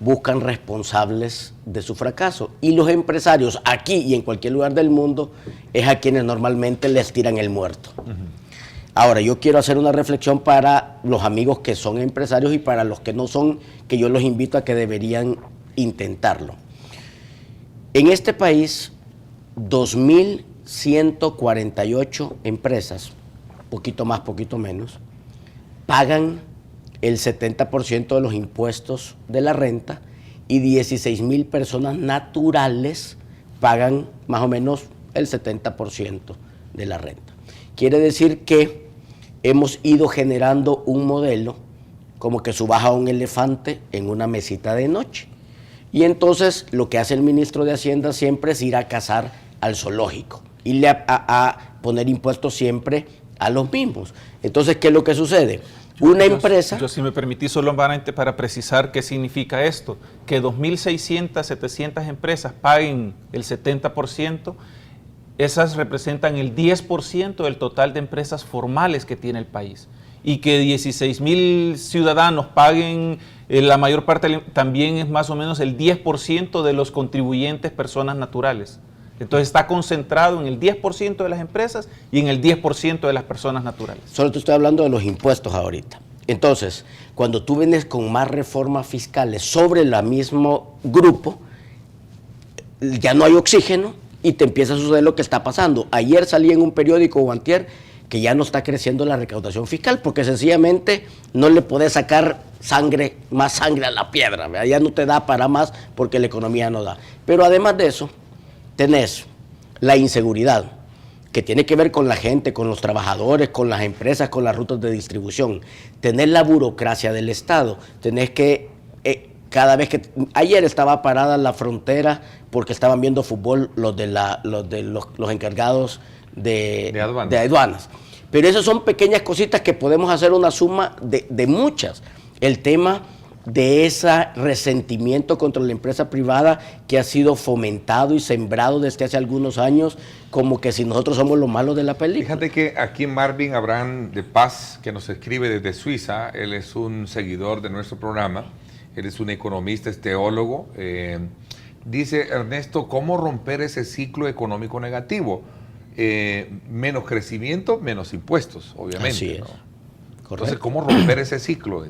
buscan responsables de su fracaso, y los empresarios aquí y en cualquier lugar del mundo es a quienes normalmente les tiran el muerto. Ahora, yo quiero hacer una reflexión para los amigos que son empresarios y para los que no son, que yo los invito a que deberían intentarlo. En este país, 2.148 empresas, poquito más, poquito menos, pagan el 70% de los impuestos de la renta, y 16,000 personas naturales pagan más o menos el 70% de la renta. Quiere decir que hemos ido generando un modelo como que subaja un elefante en una mesita de noche. Y entonces lo que hace el ministro de Hacienda siempre es ir a cazar al zoológico, irle a poner impuestos siempre a los mismos. Entonces, ¿qué es lo que sucede? Una empresa... Yo, si me permitís, solamente para precisar qué significa esto, que 2.600, 700 empresas paguen el 70%, esas representan el 10% del total de empresas formales que tiene el país. Y que 16,000 ciudadanos paguen, la mayor parte también es más o menos el 10% de los contribuyentes personas naturales. Entonces está concentrado en el 10% de las empresas y en el 10% de las personas naturales. Solo te estoy hablando de los impuestos ahorita. Entonces, cuando tú vienes con más reformas fiscales sobre el mismo grupo, ya no hay oxígeno y te empieza a suceder lo que está pasando. Ayer salí en un periódico o antier que ya no está creciendo la recaudación fiscal porque sencillamente no le podés sacar más sangre a la piedra, ¿verdad? Ya no te da para más porque la economía no da. Pero además de eso, tenés la inseguridad, que tiene que ver con la gente, con los trabajadores, con las empresas, con las rutas de distribución. Tenés la burocracia del Estado. Tenés que, cada vez que... Ayer estaba parada la frontera porque estaban viendo fútbol los encargados de aduanas. Pero esas son pequeñas cositas que podemos hacer una suma de muchas. El tema de ese resentimiento contra la empresa privada que ha sido fomentado y sembrado desde hace algunos años, como que si nosotros somos los malos de la película. Fíjate que aquí Marvin Abraham de Paz, que nos escribe desde Suiza, él es un seguidor de nuestro programa, él es un economista, es teólogo, dice, Ernesto, ¿cómo romper ese ciclo económico negativo? Menos crecimiento, menos impuestos, obviamente. Así es. ¿no? Correcto. Entonces, ¿cómo romper ese ciclo?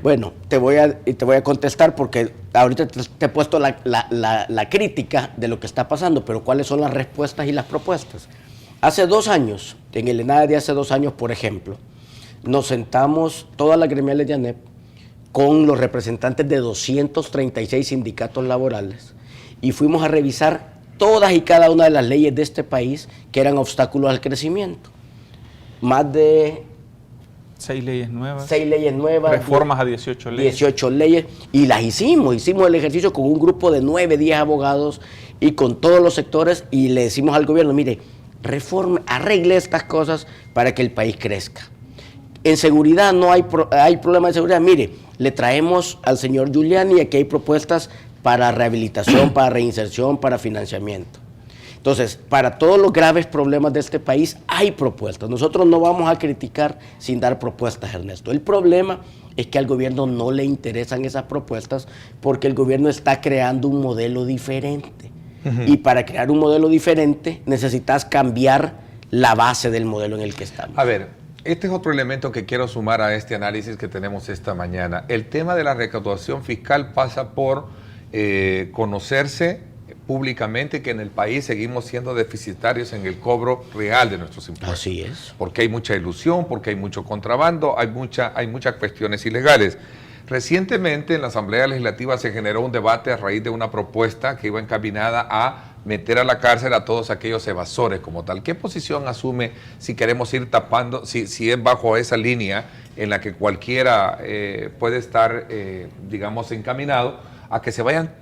Bueno, te voy a contestar porque ahorita te he puesto la crítica de lo que está pasando, pero ¿cuáles son las respuestas y las propuestas? Hace 2 años, en el ENADE de hace 2 años, por ejemplo, nos sentamos todas las gremiales de ANEP con los representantes de 236 sindicatos laborales y fuimos a revisar todas y cada una de las leyes de este país que eran obstáculos al crecimiento. Más de 6 leyes nuevas. 6 leyes nuevas. Reformas a 18 leyes. 18 leyes. Y las hicimos el ejercicio con un grupo de 9, 10 abogados y con todos los sectores y le decimos al gobierno, mire, arregle estas cosas para que el país crezca. En seguridad no hay problema de seguridad. Mire, le traemos al señor Giuliani y aquí hay propuestas para rehabilitación, para reinserción, para financiamiento. Entonces, para todos los graves problemas de este país hay propuestas. Nosotros no vamos a criticar sin dar propuestas, Ernesto. El problema es que al gobierno no le interesan esas propuestas porque el gobierno está creando un modelo diferente. Y para crear un modelo diferente necesitas cambiar la base del modelo en el que estamos. A ver, este es otro elemento que quiero sumar a este análisis que tenemos esta mañana. El tema de la recaudación fiscal pasa por conocerse públicamente que en el país seguimos siendo deficitarios en el cobro real de nuestros impuestos. Así es. Porque hay mucha ilusión, porque hay mucho contrabando, hay muchas cuestiones ilegales. Recientemente en la Asamblea Legislativa se generó un debate a raíz de una propuesta que iba encaminada a meter a la cárcel a todos aquellos evasores como tal. ¿Qué posición asume si queremos ir tapando, si es bajo esa línea en la que cualquiera puede estar, digamos, encaminado a que se vayan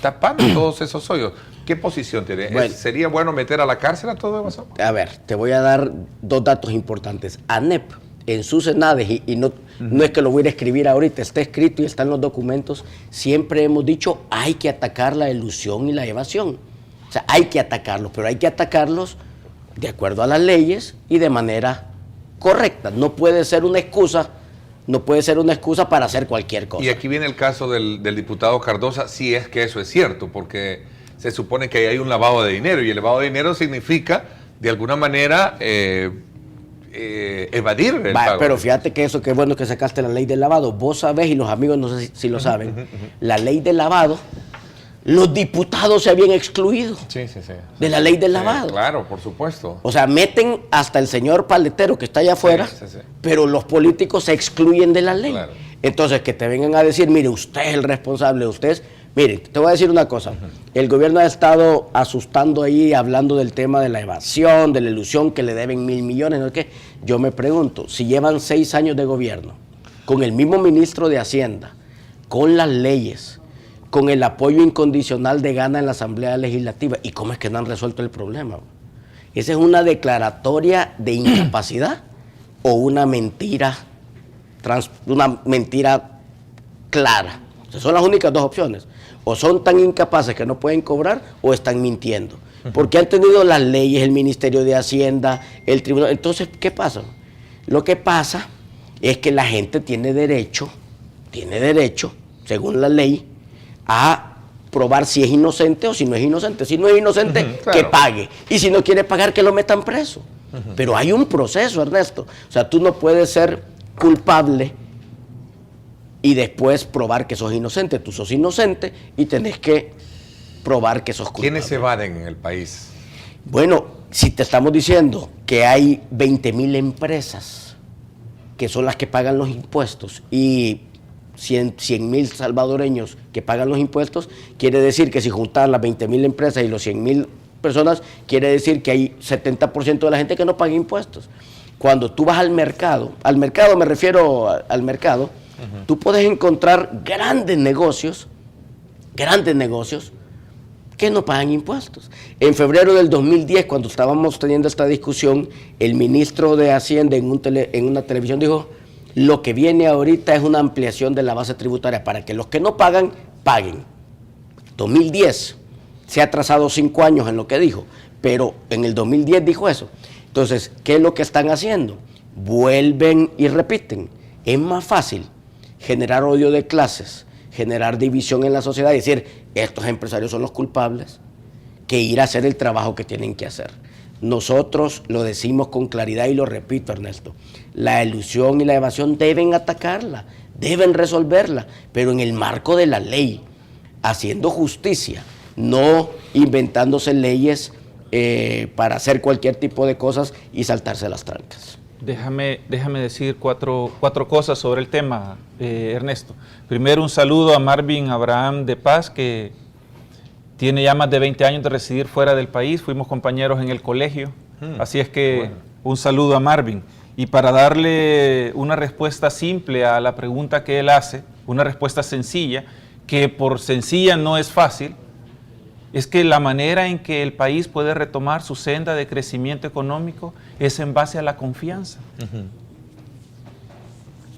tapando todos esos hoyos? ¿Qué posición tiene? Bueno, ¿Sería bueno meter a la cárcel a todo evasor? A ver, te voy a dar 2 datos importantes. ANEP, en sus ENADES, y no es que lo voy a escribir ahorita, está escrito y está en los documentos, siempre hemos dicho hay que atacar la elusión y la evasión. O sea, hay que atacarlos, pero hay que atacarlos de acuerdo a las leyes y de manera correcta. No puede ser una excusa para hacer cualquier cosa. Y aquí viene el caso del diputado Cardosa, si es que eso es cierto, porque se supone que hay un lavado de dinero, y el lavado de dinero significa, de alguna manera, evadir el pago. Pero fíjate que eso, qué bueno que sacaste la ley del lavado. Vos sabés, y los amigos no sé si lo saben, la ley del lavado, los diputados se habían excluido de la ley del lavado. Claro, por supuesto. O sea, meten hasta el señor paletero que está allá afuera, pero los políticos se excluyen de la ley. Claro. Entonces, que te vengan a decir, mire, usted es el responsable, mire, te voy a decir una cosa. El gobierno ha estado asustando ahí, hablando del tema de la evasión, de la ilusión, que le deben 1.000 millones, ¿no? ¿Qué? Yo me pregunto, si llevan 6 años de gobierno, con el mismo ministro de Hacienda, con las leyes, con el apoyo incondicional de Gana en la Asamblea Legislativa, ¿y cómo es que no han resuelto el problema? ¿Esa es una declaratoria de incapacidad o una mentira clara? O sea, son las únicas 2 opciones. O son tan incapaces que no pueden cobrar o están mintiendo. Porque han tenido las leyes, el Ministerio de Hacienda, el Tribunal. Entonces, ¿qué pasa? Lo que pasa es que la gente tiene derecho, según la ley, a probar si es inocente o si no es inocente. Si no es inocente, claro, que pague. Y si no quiere pagar, que lo metan preso. Pero hay un proceso, Ernesto. O sea, tú no puedes ser culpable y después probar que sos inocente. Tú sos inocente y tenés que probar que sos culpable. ¿Quiénes evaden en el país? Bueno, si te estamos diciendo que hay 20.000 empresas que son las que pagan los impuestos y 100.000 salvadoreños que pagan los impuestos, quiere decir que si juntan las 20.000 empresas y los 100.000 personas, quiere decir que hay 70% de la gente que no paga impuestos. Cuando tú vas al mercado me refiero al mercado, tú puedes encontrar grandes negocios que no pagan impuestos. En febrero del 2010, cuando estábamos teniendo esta discusión, el ministro de Hacienda en una televisión dijo, Lo que viene ahorita es una ampliación de la base tributaria para que los que no pagan, paguen. 2010, se ha atrasado 5 años en lo que dijo, pero en el 2010 dijo eso. Entonces, ¿qué es lo que están haciendo? Vuelven y repiten. Es más fácil generar odio de clases, generar división en la sociedad y decir, estos empresarios son los culpables, que ir a hacer el trabajo que tienen que hacer. Nosotros lo decimos con claridad y lo repito, Ernesto, la elusión y la evasión deben atacarla, deben resolverla, pero en el marco de la ley, haciendo justicia, no inventándose leyes para hacer cualquier tipo de cosas y saltarse las trancas. Déjame decir cuatro cosas sobre el tema, Ernesto. Primero, un saludo a Marvin Abraham de Paz, que tiene ya más de 20 años de residir fuera del país. Fuimos compañeros en el colegio. Así es que bueno, un saludo a Marvin. Y para darle una respuesta simple a la pregunta que él hace, una respuesta sencilla, que por sencilla no es fácil, es que la manera en que el país puede retomar su senda de crecimiento económico es en base a la confianza.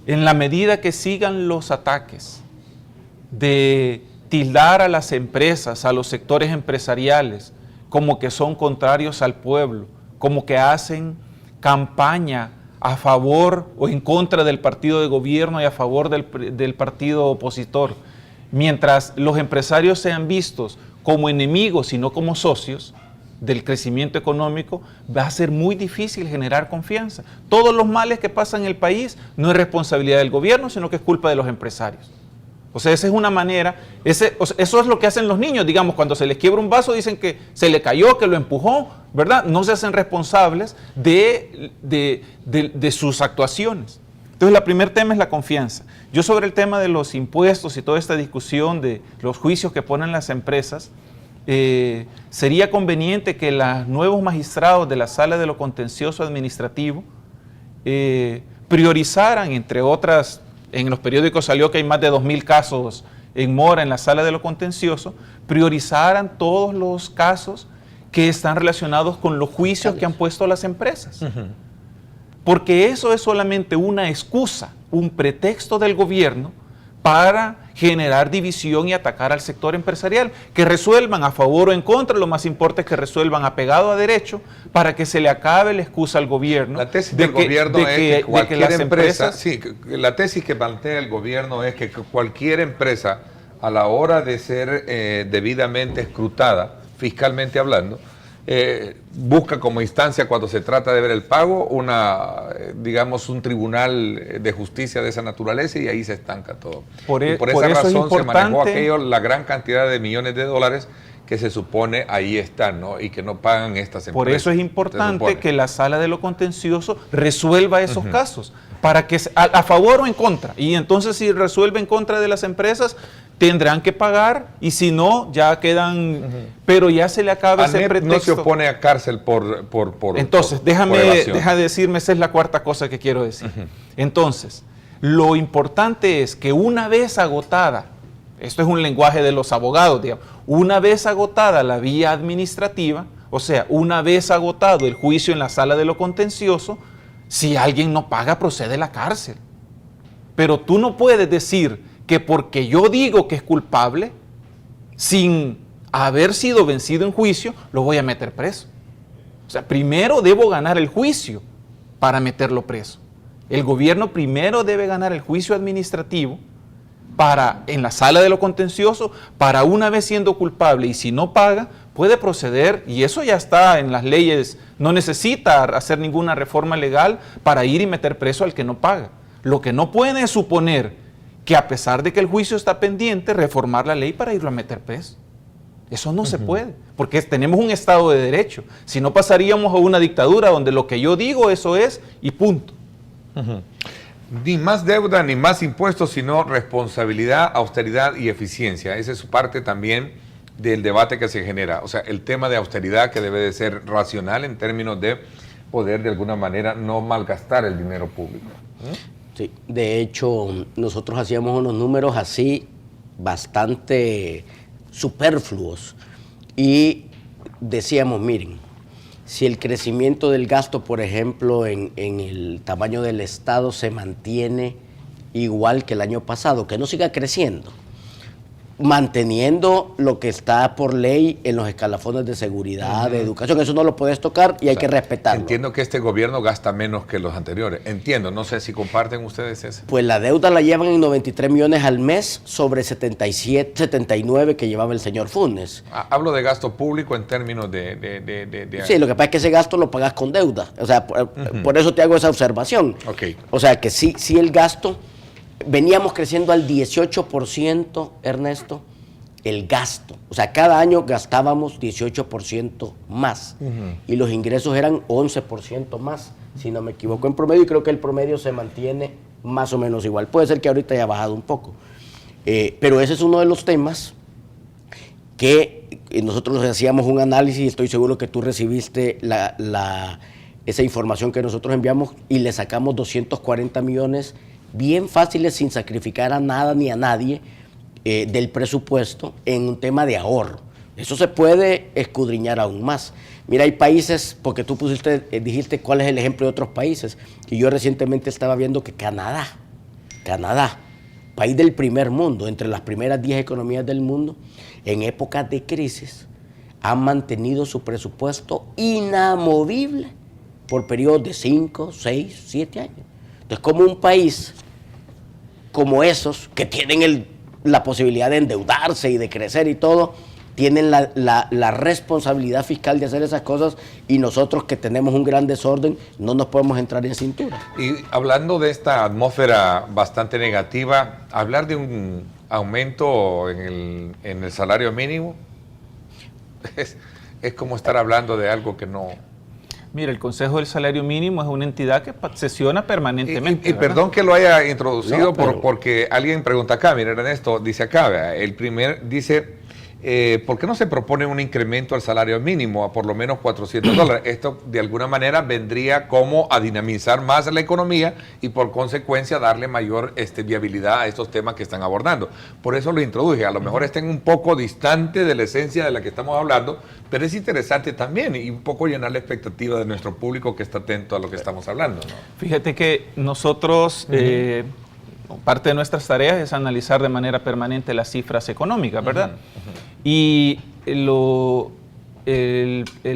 En la medida que sigan los ataques de tildar a las empresas, a los sectores empresariales, como que son contrarios al pueblo, como que hacen campaña a favor o en contra del partido de gobierno y a favor del partido opositor, mientras los empresarios sean vistos como enemigos y no como socios del crecimiento económico, va a ser muy difícil generar confianza. Todos los males que pasan en el país no es responsabilidad del gobierno, sino que es culpa de los empresarios. O sea, esa es una manera, eso es lo que hacen los niños, digamos, cuando se les quiebra un vaso dicen que se le cayó, que lo empujó, ¿verdad? No se hacen responsables de sus actuaciones. Entonces, el primer tema es la confianza. Yo sobre el tema de los impuestos y toda esta discusión de los juicios que ponen las empresas, sería conveniente que los nuevos magistrados de la Sala de lo Contencioso Administrativo priorizaran, entre otras. En los periódicos salió que hay más de 2.000 casos en mora en la Sala de lo Contencioso, priorizaran todos los casos que están relacionados con los juicios que han puesto las empresas. Porque eso es solamente una excusa, un pretexto del gobierno para generar división y atacar al sector empresarial. Que resuelvan a favor o en contra, lo más importante es que resuelvan apegado a derecho para que se le acabe la excusa al gobierno. La tesis del gobierno es que cualquier empresa, la tesis que plantea el gobierno es que cualquier empresa, a la hora de ser debidamente escrutada, fiscalmente hablando, busca como instancia, cuando se trata de ver el pago, digamos un tribunal de justicia de esa naturaleza, y ahí se estanca todo. Por esa razón se manejó la gran cantidad de millones de dólares que se supone ahí están, ¿no? Y que no pagan estas empresas. Por eso es importante que la Sala de lo Contencioso resuelva esos casos, para que a favor o en contra. Y entonces, si resuelve en contra de las empresas, tendrán que pagar, y si no, ya quedan, pero ya se le acaba ese pretexto. No se opone a cárcel por entonces, deja decirme, esa es la cuarta cosa que quiero decir. Entonces, lo importante es que una vez agotada, esto es un lenguaje de los abogados, digamos, una vez agotada la vía administrativa, o sea, una vez agotado el juicio en la Sala de lo Contencioso, si alguien no paga, procede la cárcel. Pero tú no puedes decir que porque yo digo que es culpable, sin haber sido vencido en juicio, lo voy a meter preso. O sea, primero debo ganar el juicio para meterlo preso. El gobierno primero debe ganar el juicio administrativo en la Sala de lo Contencioso, para una vez siendo culpable y si no paga, puede proceder, y eso ya está en las leyes, no necesita hacer ninguna reforma legal para ir y meter preso al que no paga. Lo que no puede es suponer que a pesar de que el juicio está pendiente, reformar la ley para irlo a meter preso. Eso no se puede, porque tenemos un Estado de Derecho. Si no, pasaríamos a una dictadura donde lo que yo digo, eso es, y punto. Ni más deuda, ni más impuestos, sino responsabilidad, austeridad y eficiencia. Esa es parte también del debate que se genera. O sea, el tema de austeridad, que debe de ser racional en términos de poder de alguna manera no malgastar el dinero público. Sí, de hecho, nosotros hacíamos unos números así bastante superfluos y decíamos, miren, si el crecimiento del gasto, por ejemplo, en el tamaño del Estado se mantiene igual que el año pasado, que no siga creciendo, manteniendo lo que está por ley en los escalafones de seguridad, de educación, eso no lo puedes tocar y hay que respetarlo. Entiendo que este gobierno gasta menos que los anteriores, entiendo, no sé si comparten ustedes eso. Pues la deuda la llevan en 93 millones al mes sobre 77, 79 que llevaba el señor Funes. Hablo de gasto público en términos de... Sí, lo que pasa es que ese gasto lo pagas con deuda, o sea, por eso te hago esa observación. Okay. O sea que sí el gasto... Veníamos creciendo al 18%, Ernesto, el gasto. O sea, cada año gastábamos 18% más. Y los ingresos eran 11% más, si no me equivoco, en promedio. Y creo que el promedio se mantiene más o menos igual. Puede ser que ahorita haya bajado un poco. Pero ese es uno de los temas que nosotros hacíamos un análisis y estoy seguro que tú recibiste esa información que nosotros enviamos y le sacamos 240 millones bien fáciles, sin sacrificar a nada ni a nadie del presupuesto en un tema de ahorro. Eso se puede escudriñar aún más. Mira, hay países, porque tú dijiste cuál es el ejemplo de otros países, y yo recientemente estaba viendo que Canadá, país del primer mundo, entre las primeras 10 economías del mundo, en épocas de crisis, han mantenido su presupuesto inamovible por periodos de 5, 6, 7 años. Entonces, como un país como esos, que tienen la posibilidad de endeudarse y de crecer y todo, tienen la responsabilidad fiscal de hacer esas cosas, y nosotros que tenemos un gran desorden no nos podemos entrar en cintura. Y hablando de esta atmósfera bastante negativa, hablar de un aumento en el salario mínimo es como estar hablando de algo que no... Mira, el Consejo del Salario Mínimo es una entidad que sesiona permanentemente. Y perdón que lo haya introducido, porque alguien pregunta acá, mira Ernesto, dice acá, dice, ¿por qué no se propone un incremento al salario mínimo a por lo menos $400? Esto de alguna manera vendría como a dinamizar más la economía y por consecuencia darle mayor viabilidad a estos temas que están abordando. Por eso lo introduje, a lo mejor estén un poco distante de la esencia de la que estamos hablando, pero es interesante también y un poco llenar la expectativa de nuestro público que está atento a lo que estamos hablando, ¿no? Fíjate que nosotros... parte de nuestras tareas es analizar de manera permanente las cifras económicas, ¿verdad? Y el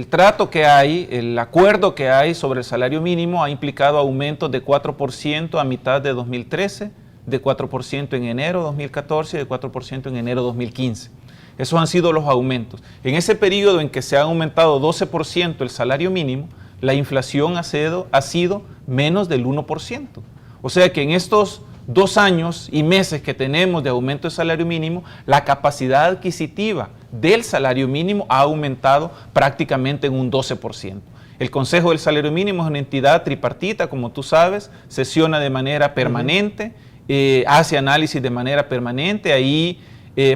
trato que hay, el acuerdo que hay sobre el salario mínimo ha implicado aumentos de 4% a mitad de 2013, de 4% en enero de 2014 y de 4% en enero de 2015. Esos han sido los aumentos. En ese periodo en que se ha aumentado 12% el salario mínimo, la inflación ha sido menos del 1%. O sea que en estos 2 años y meses que tenemos de aumento de salario mínimo, la capacidad adquisitiva del salario mínimo ha aumentado prácticamente en un 12%. El Consejo del Salario Mínimo es una entidad tripartita, como tú sabes, sesiona de manera permanente, hace análisis de manera permanente, ahí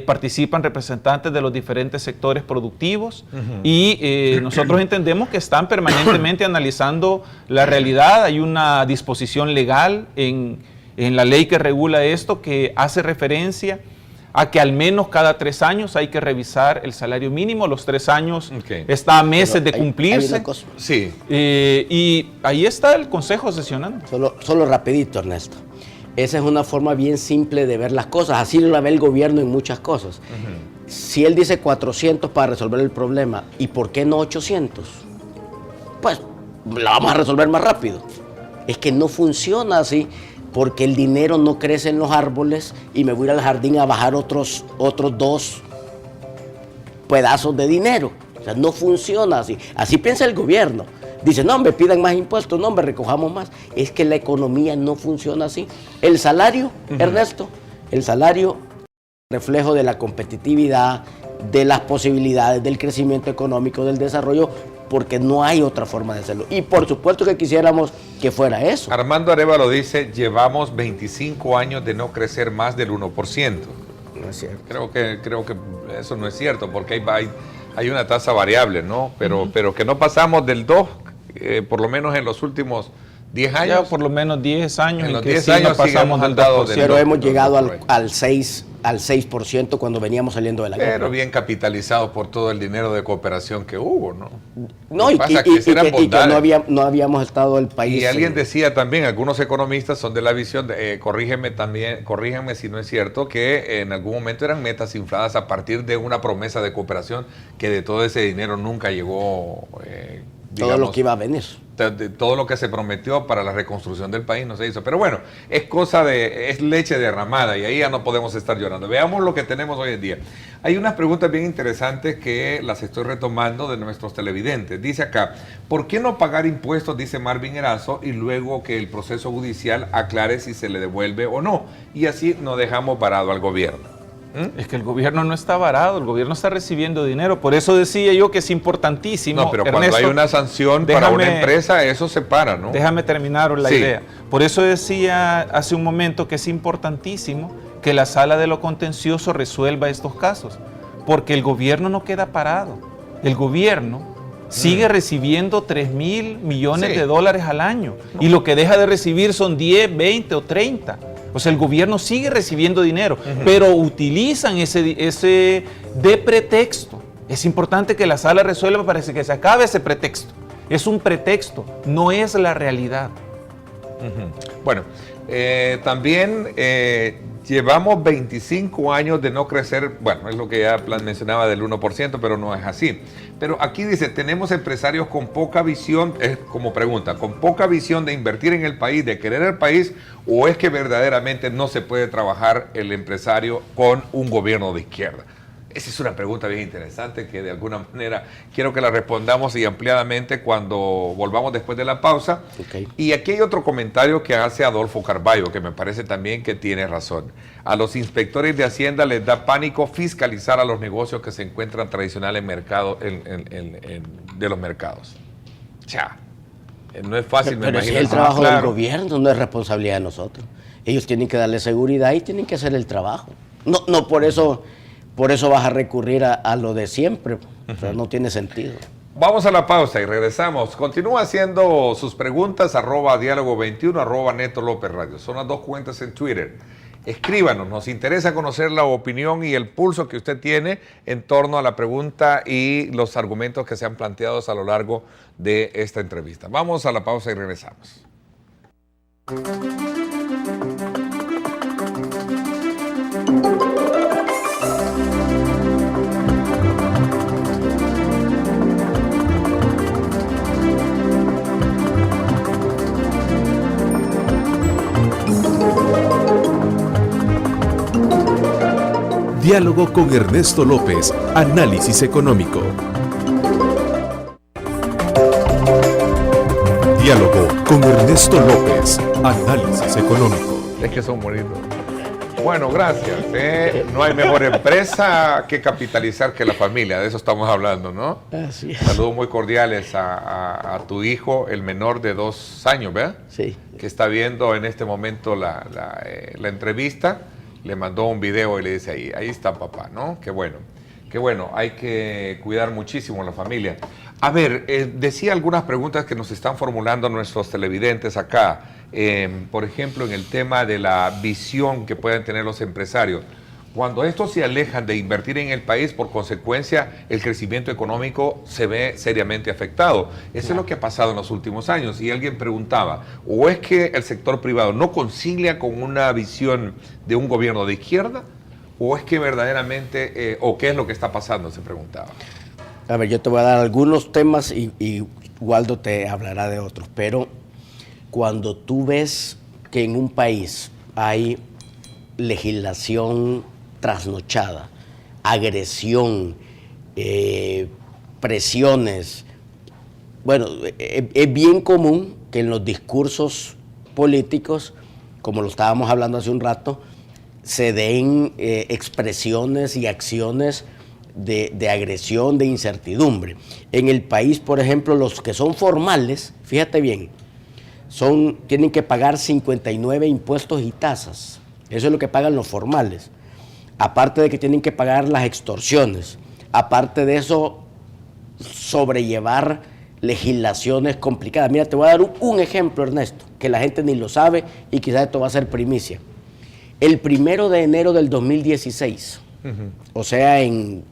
participan representantes de los diferentes sectores productivos y nosotros entendemos que están permanentemente analizando la realidad. Hay una disposición legal en la ley que regula esto, que hace referencia a que al menos cada 3 años hay que revisar el salario mínimo. Los 3 años está a meses de cumplirse. Sí. Y ahí está el Consejo sesionando. Solo rapidito, Ernesto. Esa es una forma bien simple de ver las cosas. Así lo ve el gobierno en muchas cosas. Si él dice 400 para resolver el problema, ¿y por qué no 800? Pues la vamos a resolver más rápido. Es que no funciona así, porque el dinero no crece en los árboles y me voy al jardín a bajar otros 2 pedazos de dinero. O sea, no funciona así. Así piensa el gobierno. Dice, no, me pidan más impuestos, no, me recojamos más. Es que la economía no funciona así. El salario, Ernesto, el salario reflejo de la competitividad, de las posibilidades, del crecimiento económico, del desarrollo, porque no hay otra forma de hacerlo. Y por supuesto que quisiéramos que fuera eso. Armando Arévalo dice, llevamos 25 años de no crecer más del 1%. No es cierto. Creo que eso no es cierto, porque hay una tasa variable, ¿no? Pero que no pasamos del 2, por lo menos en los últimos 10 años. Ya por lo menos 10 años. En los que 10 sí años no pasamos al 2%. Pero hemos llegado al 6 al 6% cuando veníamos saliendo de la guerra. Pero bien capitalizados por todo el dinero de cooperación que hubo, ¿no? No, y que no habíamos estado el país. Y alguien decía también, algunos economistas son de la visión, corrígeme si no es cierto, que en algún momento eran metas infladas a partir de una promesa de cooperación que de todo ese dinero nunca llegó, todo lo que iba a venir. De todo lo que se prometió para la reconstrucción del país no se hizo. Pero bueno, es leche derramada y ahí ya no podemos estar llorando. Veamos lo que tenemos hoy en día. Hay unas preguntas bien interesantes que las estoy retomando de nuestros televidentes. Dice acá, ¿por qué no pagar impuestos, dice Marvin Erazo, y luego que el proceso judicial aclare si se le devuelve o no? Y así no dejamos varado al gobierno. Es que el gobierno no está varado, el gobierno está recibiendo dinero. Por eso decía yo que es importantísimo. No, pero Ernesto, cuando hay una sanción para una empresa, eso se para, ¿no? Déjame terminar la idea. Por eso decía hace un momento que es importantísimo que la Sala de lo Contencioso resuelva estos casos. Porque el gobierno no queda parado. El gobierno sigue recibiendo 3.000 millones de dólares al año. Y lo que deja de recibir son 10, 20 o 30. O sea, el gobierno sigue recibiendo dinero, pero utilizan ese de pretexto. Es importante que la sala resuelva para que se acabe ese pretexto. Es un pretexto, no es la realidad. Bueno, también llevamos 25 años de no crecer, bueno, es lo que ya mencionaba del 1%, pero no es así. Pero aquí dice, tenemos empresarios con poca visión, es como pregunta, con poca visión de invertir en el país, de querer el país, o es que verdaderamente no se puede trabajar el empresario con un gobierno de izquierda. Esa es una pregunta bien interesante que de alguna manera quiero que la respondamos y ampliadamente cuando volvamos después de la pausa. Okay. Y aquí hay otro comentario que hace Adolfo Carballo, que me parece también que tiene razón. A los inspectores de Hacienda les da pánico fiscalizar a los negocios que se encuentran tradicionales de los mercados. No es fácil, pero si es el trabajo del gobierno, no es responsabilidad de nosotros. Ellos tienen que darle seguridad y tienen que hacer el trabajo. No por eso vas a recurrir a lo de siempre, pero no tiene sentido. Vamos a la pausa y regresamos. Continúa haciendo sus preguntas, @diálogo21, @Neto López Radio. Son las dos cuentas en Twitter. Escríbanos, nos interesa conocer la opinión y el pulso que usted tiene en torno a la pregunta y los argumentos que se han planteado a lo largo de esta entrevista. Vamos a la pausa y regresamos. Diálogo con Ernesto López, análisis económico. Diálogo con Ernesto López, análisis económico. Es que son bonitos. Bueno, gracias. No hay mejor empresa que capitalizar que la familia, de eso estamos hablando, ¿no? Así es. Saludos muy cordiales a tu hijo, el menor de 2 años, ¿verdad? Sí. Que está viendo en este momento la entrevista. Le mandó un video y le dice ahí está papá, ¿no? Qué bueno, hay que cuidar muchísimo a la familia. A ver, decía algunas preguntas que nos están formulando nuestros televidentes acá, por ejemplo, en el tema de la visión que pueden tener los empresarios. Cuando estos se alejan de invertir en el país, por consecuencia, el crecimiento económico se ve seriamente afectado. Eso es lo que ha pasado en los últimos años. Y alguien preguntaba, ¿o es que el sector privado no concilia con una visión de un gobierno de izquierda? ¿O es que verdaderamente, o qué es lo que está pasando? Se preguntaba. A ver, yo te voy a dar algunos temas y Waldo te hablará de otros. Pero cuando tú ves que en un país hay legislación trasnochada, agresión, presiones. Bueno, es bien común que en los discursos políticos, como lo estábamos hablando hace un rato, se den expresiones y acciones de agresión, de incertidumbre. En el país, por ejemplo, los que son formales, fíjate bien, tienen que pagar 59 impuestos y tasas. Eso es lo que pagan los formales. Aparte de que tienen que pagar las extorsiones. Aparte de eso, sobrellevar legislaciones complicadas. Mira, te voy a dar un ejemplo, Ernesto, que la gente ni lo sabe y quizás esto va a ser primicia. El 1 de enero del 2016, o sea, en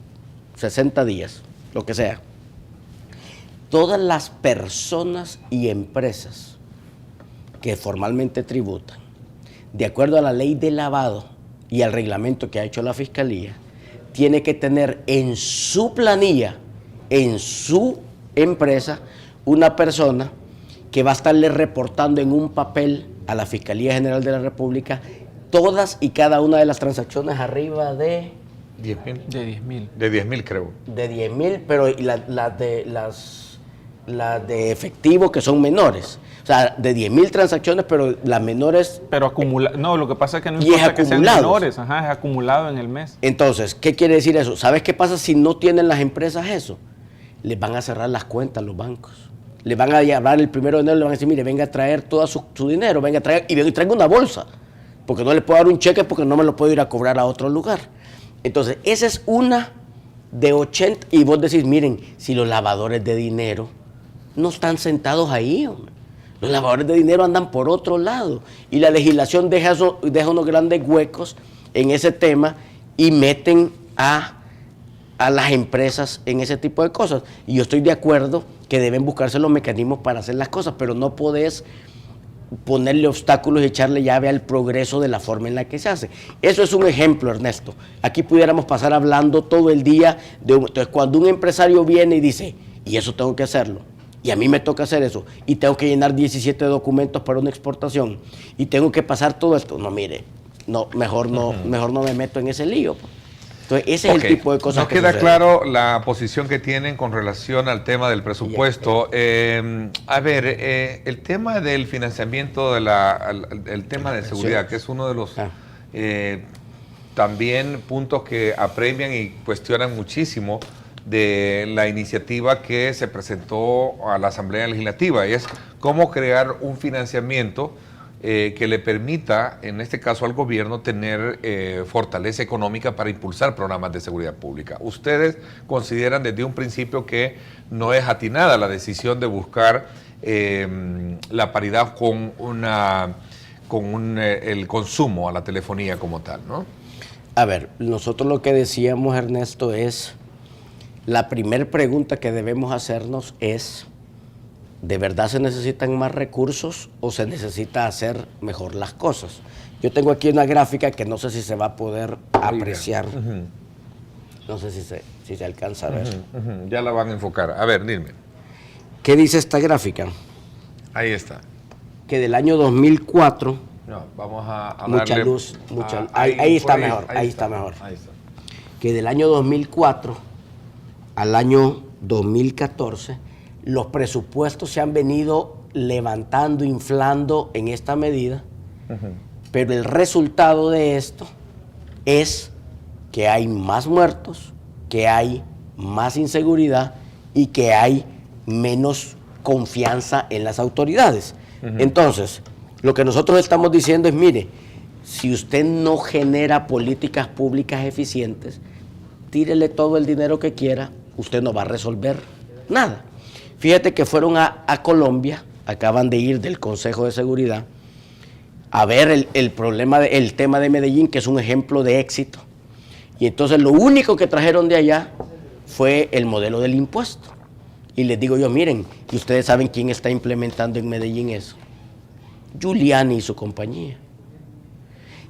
60 días, lo que sea, todas las personas y empresas que formalmente tributan, de acuerdo a la ley de lavado y al reglamento que ha hecho la Fiscalía, tiene que tener en su planilla, en su empresa, una persona que va a estarle reportando en un papel a la Fiscalía General de la República todas y cada una de las transacciones arriba de 10,000. De 10,000. De 10,000 creo. de 10,000, pero las de efectivo que son menores. O sea, de 10,000 transacciones, pero las menores. Pero no, lo que pasa es que no Y es importa que sean acumulados. menores, es acumulado en el mes. Entonces, ¿qué quiere decir eso? ¿Sabes qué pasa si no tienen las empresas eso? Les van a cerrar las cuentas a los bancos. Les van a llamar el 1 de enero, le van a decir, mire, venga a traer todo su dinero, venga a traer, y venga y traiga una bolsa. Porque no le puedo dar un cheque porque no me lo puedo ir a cobrar a otro lugar. Entonces, esa es una de 80, y vos decís, miren, si los lavadores de dinero no están sentados ahí, hombre. Los lavadores de dinero andan por otro lado. Y la legislación deja unos grandes huecos en ese tema y meten a las empresas en ese tipo de cosas. Y yo estoy de acuerdo que deben buscarse los mecanismos para hacer las cosas, pero no podés ponerle obstáculos y echarle llave al progreso de la forma en la que se hace. Eso es un ejemplo, Ernesto. Aquí pudiéramos pasar hablando todo el día. Entonces, cuando un empresario viene y dice, y eso tengo que hacerlo, y a mí me toca hacer eso, y tengo que llenar 17 documentos para una exportación, y tengo que pasar todo esto, no, mire, no, mejor no me meto en ese lío. Entonces, ese es el tipo de cosas Nos que queda suceden. claro la posición que tienen con relación al tema del presupuesto. A ver, el tema del financiamiento, el tema de seguridad, que es uno de los también puntos que apremian y cuestionan muchísimo de la iniciativa que se presentó a la Asamblea Legislativa, y es cómo crear un financiamiento que le permita, en este caso al gobierno, tener fortaleza económica para impulsar programas de seguridad pública. ¿Ustedes consideran desde un principio que no es atinada la decisión de buscar la paridad con el consumo a la telefonía como tal, ¿no? A ver, nosotros lo que decíamos, Ernesto, es, la primera pregunta que debemos hacernos es, ¿de verdad se necesitan más recursos o se necesita hacer mejor las cosas? Yo tengo aquí una gráfica que no sé si se va a poder apreciar. No sé si se alcanza a ver. Ya la van a enfocar. A ver, dime. ¿Qué dice esta gráfica? Ahí está. Que del año 2004... No, vamos a mucha darle luz, mucha ahí está mejor, ahí está mejor. Ahí está. Que del año 2004 al año 2014, los presupuestos se han venido levantando, inflando en esta medida, pero el resultado de esto es que hay más muertos, que hay más inseguridad y que hay menos confianza en las autoridades. Entonces, lo que nosotros estamos diciendo es, mire, si usted no genera políticas públicas eficientes, tírele todo el dinero que quiera, usted no va a resolver nada. Fíjate que fueron a Colombia, acaban de ir del Consejo de Seguridad, a ver el tema de Medellín, que es un ejemplo de éxito. Y entonces lo único que trajeron de allá fue el modelo del impuesto. Y les digo yo, miren, y ustedes saben quién está implementando en Medellín eso. Giuliani y su compañía.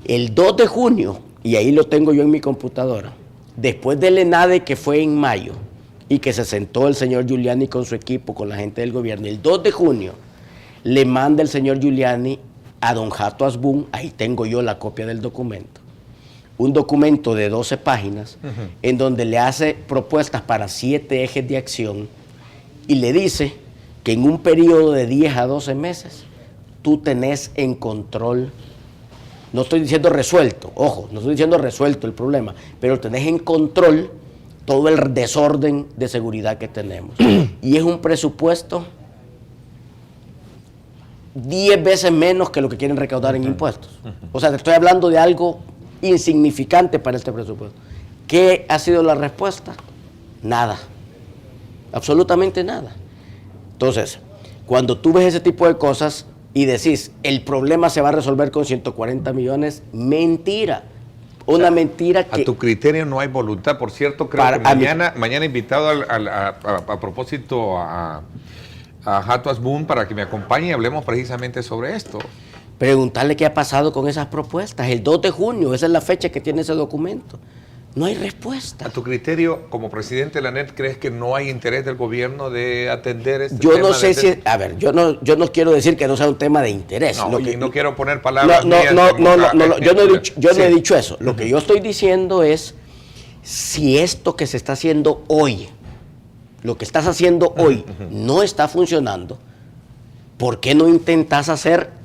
El 2 de junio, y ahí lo tengo yo en mi computadora, después del ENADE que fue en mayo, y que se sentó el señor Giuliani con su equipo, con la gente del gobierno, el 2 de junio le manda el señor Giuliani a don Jato Asbun, ahí tengo yo la copia del documento, un documento de 12 páginas, en donde le hace propuestas para 7 ejes de acción, y le dice que en un periodo de 10 a 12 meses, tú tenés en control, no estoy diciendo resuelto, ojo, no estoy diciendo resuelto el problema, pero tenés en control todo el desorden de seguridad que tenemos. Y es un presupuesto 10 veces menos que lo que quieren recaudar en impuestos. O sea, te estoy hablando de algo insignificante para este presupuesto. ¿Qué ha sido la respuesta? Nada. Absolutamente nada. Entonces, cuando tú ves ese tipo de cosas, y decís, el problema se va a resolver con 140 millones, mentira. Una mentira que... A tu criterio no hay voluntad. Por cierto, creo que mañana invitado a propósito a Hato Asbun para que me acompañe y hablemos precisamente sobre esto. Preguntarle qué ha pasado con esas propuestas. El 2 de junio, esa es la fecha que tiene ese documento. No hay respuesta. A tu criterio, como presidente de la ANEP, ¿crees que no hay interés del gobierno de atender este tema? Yo no sé si... A ver, yo no quiero decir que no sea un tema de interés. No, no quiero poner palabras mías. Yo no he dicho eso. Lo que yo estoy diciendo es, si esto que se está haciendo hoy, lo que estás haciendo hoy, no está funcionando, ¿por qué no intentas hacer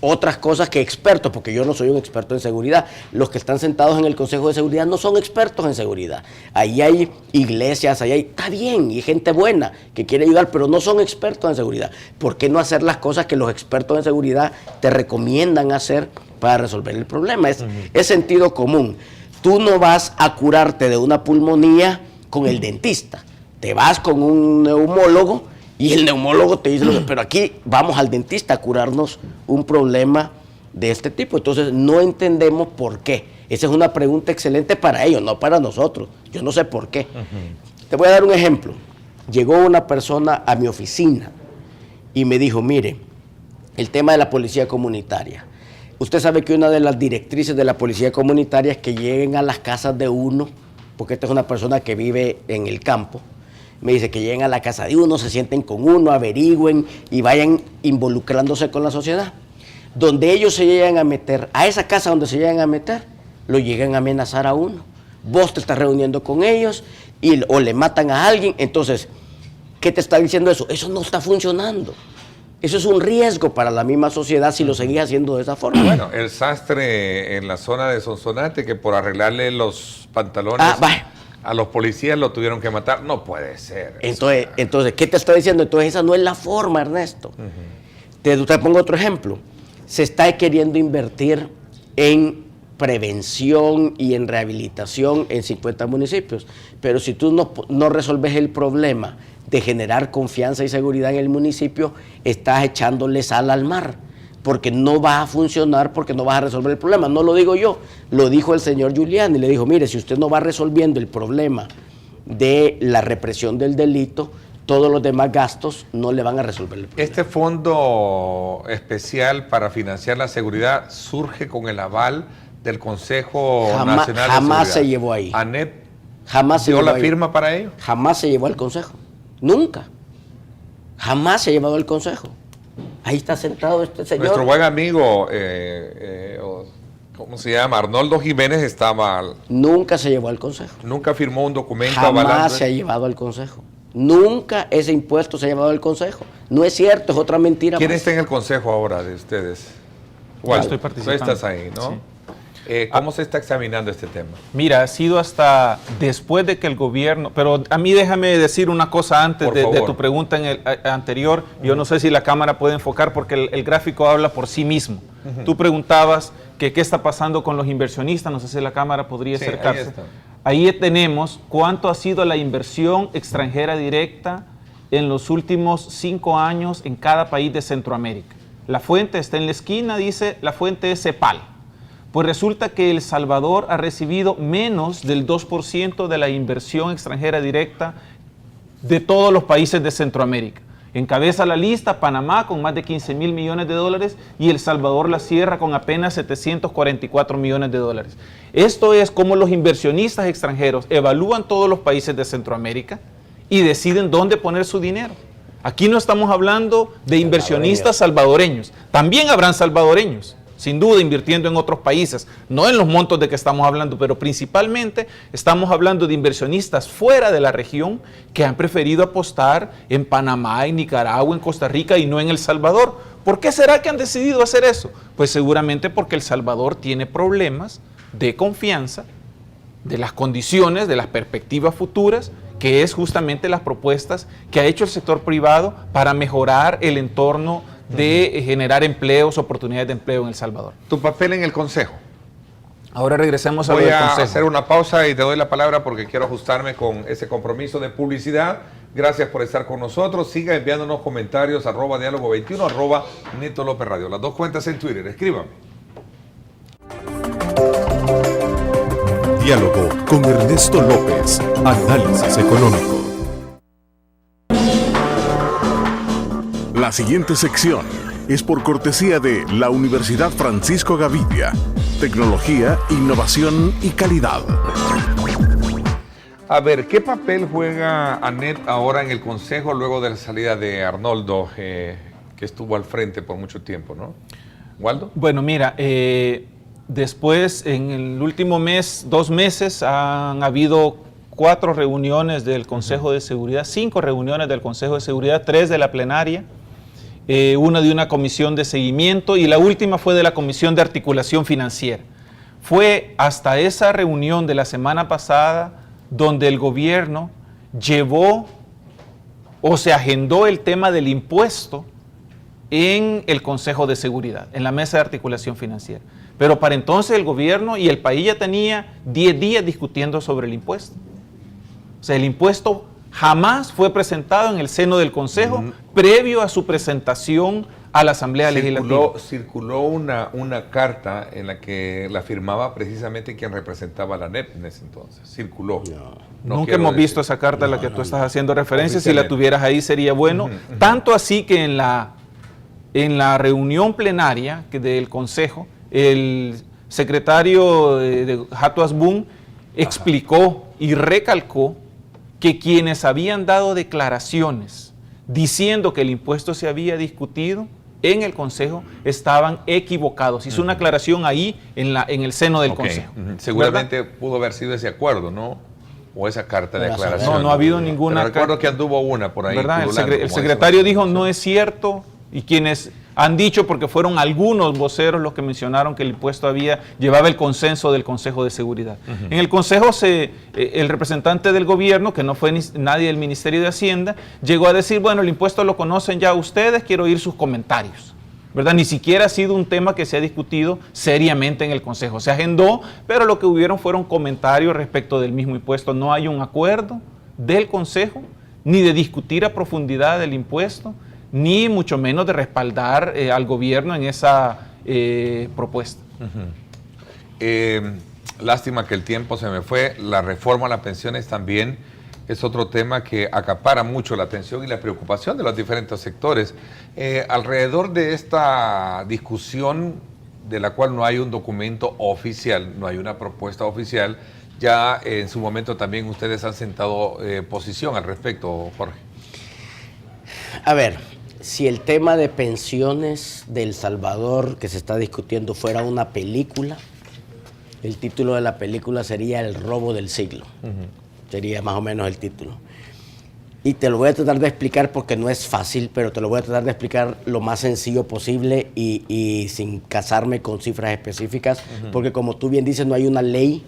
otras cosas que expertos? Porque yo no soy un experto en seguridad. Los que están sentados en el Consejo de Seguridad no son expertos en seguridad. Ahí hay iglesias, está bien, y gente buena que quiere ayudar, pero no son expertos en seguridad. ¿Por qué no hacer las cosas que los expertos en seguridad te recomiendan hacer para resolver el problema? Es sentido común. Tú no vas a curarte de una pulmonía con el dentista. Te vas con un neumólogo y el neumólogo te dice, pero aquí vamos al dentista a curarnos un problema de este tipo. Entonces no entendemos por qué. Esa es una pregunta excelente para ellos, no para nosotros. Yo no sé por qué. Te voy a dar un ejemplo. Llegó una persona a mi oficina y me dijo, mire, el tema de la policía comunitaria. Usted sabe que una de las directrices de la policía comunitaria es que lleguen a las casas de uno, porque esta es una persona que vive en el campo. Me dice que lleguen a la casa de uno, se sienten con uno, averigüen y vayan involucrándose con la sociedad. Donde ellos se llegan a meter, a esa casa donde se llegan a meter, lo llegan a amenazar a uno. Vos te estás reuniendo con ellos o le matan a alguien. Entonces, ¿qué te está diciendo eso? Eso no está funcionando. Eso es un riesgo para la misma sociedad si lo seguís haciendo de esa forma. Bueno, el sastre en la zona de Sonsonate, que por arreglarle los pantalones a los policías lo tuvieron que matar, no puede ser. Entonces, ¿qué te está diciendo? Entonces, esa no es la forma, Ernesto. Te pongo otro ejemplo. Se está queriendo invertir en prevención y en rehabilitación en 50 municipios, pero si tú no resolves el problema de generar confianza y seguridad en el municipio, estás echándole sal al mar, porque no va a funcionar, porque no vas a resolver el problema. No lo digo yo, lo dijo el señor Giuliani, le dijo, mire, si usted no va resolviendo el problema de la represión del delito, todos los demás gastos no le van a resolver el problema. ¿Este fondo especial para financiar la seguridad surge con el aval del Consejo Nacional de Seguridad? Jamás se llevó ahí. ¿ANEP jamás dio la firma para ello? Jamás se llevó al Consejo. Nunca. Jamás se ha llevado al Consejo. Ahí está sentado este señor. Nuestro buen amigo, ¿cómo se llama? Arnoldo Jiménez estaba... Nunca se llevó al Consejo. Nunca firmó un documento avalando. Jamás se ha llevado al Consejo. Nunca ese impuesto se ha llevado al Consejo. No es cierto, es otra mentira. ¿Quién está en el Consejo ahora de ustedes? Bueno, estoy participando. Tú estás ahí, ¿no? Sí. ¿Cómo se está examinando este tema? Mira, ha sido hasta después de que el gobierno... Pero a mí déjame decir una cosa antes de tu pregunta en el anterior. Yo no sé si la cámara puede enfocar porque el gráfico habla por sí mismo. Tú preguntabas que qué está pasando con los inversionistas. No sé si la cámara podría acercarse. Ahí tenemos cuánto ha sido la inversión extranjera directa en los últimos 5 años en cada país de Centroamérica. La fuente está en la esquina, dice, la fuente es CEPAL. Pues resulta que El Salvador ha recibido menos del 2% de la inversión extranjera directa de todos los países de Centroamérica. Encabeza la lista Panamá con más de 15,000 millones de dólares y El Salvador la cierra con apenas 744 millones de dólares. Esto es como los inversionistas extranjeros evalúan todos los países de Centroamérica y deciden dónde poner su dinero. Aquí no estamos hablando de inversionistas salvadoreños. También habrán salvadoreños, sin duda, invirtiendo en otros países, no en los montos de que estamos hablando, pero principalmente estamos hablando de inversionistas fuera de la región que han preferido apostar en Panamá, en Nicaragua, en Costa Rica y no en El Salvador. ¿Por qué será que han decidido hacer eso? Pues seguramente porque El Salvador tiene problemas de confianza, de las condiciones, de las perspectivas futuras, que es justamente las propuestas que ha hecho el sector privado para mejorar el entorno de generar empleos, oportunidades de empleo en El Salvador. ¿Tu papel en el Consejo? Ahora regresemos a Voy lo del a Consejo. hacer una pausa y te doy la palabra porque quiero ajustarme con ese compromiso de publicidad Gracias por estar con nosotros. Siga enviándonos comentarios, @diálogo21, @Neto López Radio. Las dos cuentas en Twitter. Escríbame. Diálogo con Ernesto López. Análisis económico. La siguiente sección es por cortesía de la Universidad Francisco Gavidia. Tecnología, innovación y calidad. A ver, ¿qué papel juega ANET ahora en el Consejo luego de la salida de Arnoldo, que estuvo al frente por mucho tiempo, ¿no? ¿Waldo? Bueno, mira, después en el último mes, 2 meses, han habido 4 reuniones del Consejo de Seguridad, 5 reuniones del Consejo de Seguridad, 3 de la plenaria, una de una comisión de seguimiento y la última fue de la Comisión de Articulación Financiera. Fue hasta esa reunión de la semana pasada donde el gobierno llevó o se agendó el tema del impuesto en el Consejo de Seguridad, en la Mesa de Articulación Financiera. Pero para entonces el gobierno y el país ya tenía 10 días discutiendo sobre el impuesto. O sea, el impuesto jamás fue presentado en el seno del Consejo previo a su presentación a la Asamblea Legislativa. Circuló una carta en la que la firmaba precisamente quien representaba a la ANEP en ese entonces. Circuló. Nunca hemos visto esa carta a la que tú estás haciendo referencia. Si la tuvieras ahí sería bueno. Tanto así que en la reunión plenaria del Consejo, el secretario de Hato Asbun explicó y recalcó que quienes habían dado declaraciones diciendo que el impuesto se había discutido en el Consejo estaban equivocados. Hizo una aclaración ahí en el seno del Consejo. Seguramente ¿verdad? pudo haber sido ese acuerdo, ¿no? O esa carta de aclaración. No ha habido ninguna. Pero recuerdo que anduvo una por ahí. ¿Verdad? El secretario dijo no es cierto, y quienes han dicho, porque fueron algunos voceros los que mencionaron que el impuesto llevaba el consenso del Consejo de Seguridad. En el Consejo el representante del gobierno, que no fue nadie del Ministerio de Hacienda, llegó a decir, bueno, el impuesto lo conocen ya ustedes, quiero oír sus comentarios. ¿Verdad? Ni siquiera ha sido un tema que se ha discutido seriamente en el Consejo. Se agendó, pero lo que hubieron fueron comentarios respecto del mismo impuesto. No hay un acuerdo del Consejo, ni de discutir a profundidad el impuesto, ni mucho menos de respaldar al gobierno en esa propuesta. Lástima que el tiempo se me fue. La reforma a las pensiones también es otro tema que acapara mucho la atención y la preocupación de los diferentes sectores. Alrededor de esta discusión, de la cual no hay un documento oficial, no hay una propuesta oficial, ya en su momento también ustedes han sentado posición al respecto, Jorge. A ver, si el tema de pensiones de El Salvador que se está discutiendo fuera una película, el título de la película sería El robo del siglo. Sería más o menos el título. Y te lo voy a tratar de explicar porque no es fácil, pero te lo voy a tratar de explicar lo más sencillo posible y sin casarme con cifras específicas, porque como tú bien dices, no hay una ley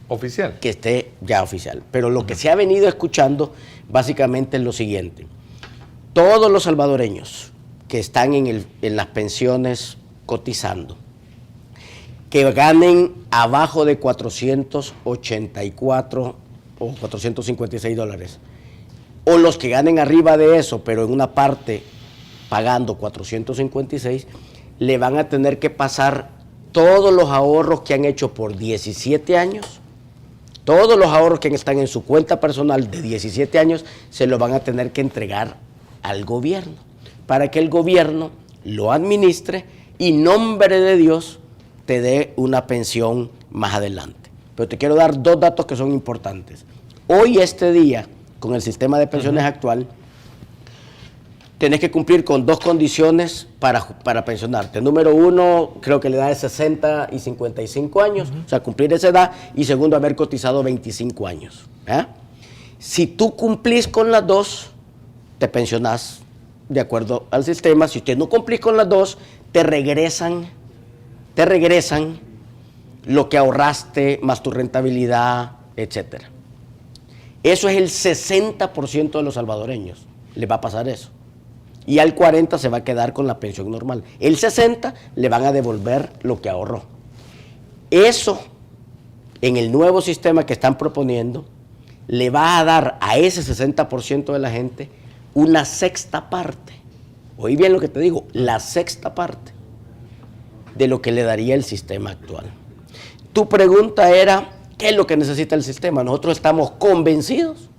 oficial que esté ya oficial. Pero lo que se ha venido escuchando básicamente es lo siguiente. Todos los salvadoreños que están en las pensiones cotizando, que ganen abajo de 484 o 456 dólares, o los que ganen arriba de eso, pero en una parte pagando 456, le van a tener que pasar todos los ahorros que han hecho por 17 años, todos los ahorros que están en su cuenta personal de 17 años, se los van a tener que entregar al gobierno, para que el gobierno lo administre y, nombre de Dios, te dé una pensión más adelante. Pero te quiero dar 2 datos que son importantes. Hoy, este día, con el sistema de pensiones actual, tenés que cumplir con 2 condiciones para pensionarte. Número 1, creo que la edad es 60 y 55 años, o sea, cumplir esa edad, y segundo, haber cotizado 25 años. Si tú cumplís con las 2, te pensionás de acuerdo al sistema. Si usted no cumplís con las 2, te regresan lo que ahorraste, más tu rentabilidad, etcétera. Eso es el 60% de los salvadoreños. Le va a pasar eso. Y al 40% se va a quedar con la pensión normal. El 60% le van a devolver lo que ahorró. Eso, en el nuevo sistema que están proponiendo, le va a dar a ese 60% de la gente una sexta parte. Oí bien lo que te digo, la sexta parte de lo que le daría el sistema actual. Tu pregunta era, ¿qué es lo que necesita el sistema? Nosotros estamos convencidos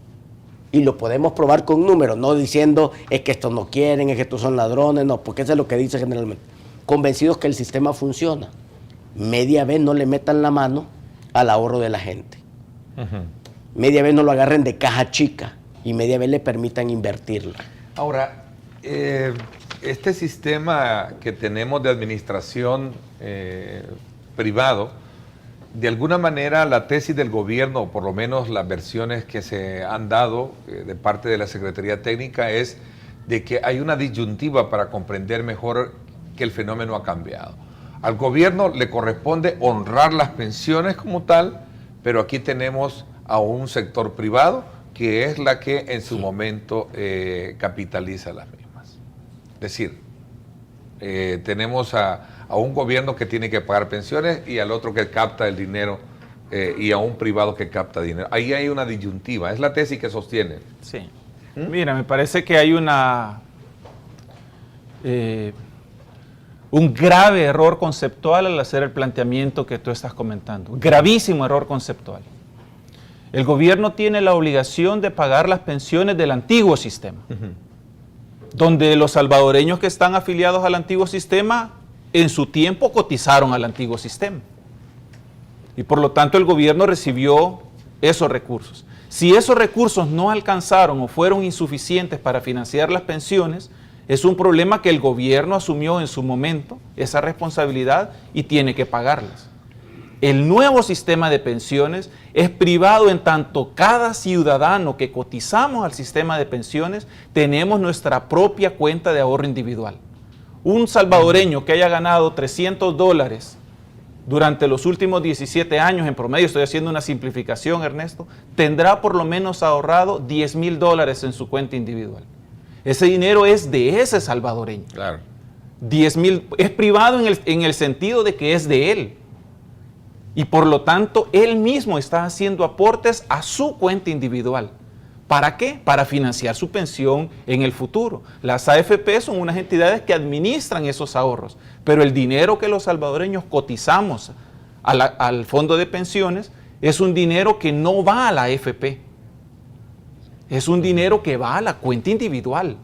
y lo podemos probar con números, no diciendo es que estos no quieren, es que estos son ladrones, no, porque eso es lo que dice generalmente. Convencidos que el sistema funciona. Media vez no le metan la mano al ahorro de la gente. Media vez no lo agarren de caja chica y media vez le permitan invertirla. Ahora, este sistema que tenemos de administración privado, de alguna manera la tesis del gobierno, o por lo menos las versiones que se han dado de parte de la Secretaría Técnica, es de que hay una disyuntiva para comprender mejor que el fenómeno ha cambiado. Al gobierno le corresponde honrar las pensiones como tal, pero aquí tenemos a un sector privado que es la que en su momento capitaliza las mismas. Es decir, tenemos a un gobierno que tiene que pagar pensiones y al otro que capta el dinero y a un privado que capta dinero. Ahí hay una disyuntiva, es la tesis que sostiene. Sí. Mira, me parece que hay un grave error conceptual al hacer el planteamiento que tú estás comentando. Gravísimo error conceptual. El gobierno tiene la obligación de pagar las pensiones del antiguo sistema, donde los salvadoreños que están afiliados al antiguo sistema en su tiempo cotizaron al antiguo sistema. Y por lo tanto el gobierno recibió esos recursos. Si esos recursos no alcanzaron o fueron insuficientes para financiar las pensiones, es un problema que el gobierno asumió en su momento, esa responsabilidad, y tiene que pagarlas. El nuevo sistema de pensiones es privado en tanto cada ciudadano que cotizamos al sistema de pensiones tenemos nuestra propia cuenta de ahorro individual. Un salvadoreño que haya ganado $300 durante los últimos 17 años en promedio, estoy haciendo una simplificación, Ernesto, tendrá por lo menos ahorrado $10,000 en su cuenta individual. Ese dinero es de ese salvadoreño. Claro. 10,000 es privado en el sentido de que es de él. Y por lo tanto, él mismo está haciendo aportes a su cuenta individual. ¿Para qué? Para financiar su pensión en el futuro. Las AFP son unas entidades que administran esos ahorros, pero el dinero que los salvadoreños cotizamos al fondo de pensiones es un dinero que no va a la AFP. Es un dinero que va a la cuenta individual,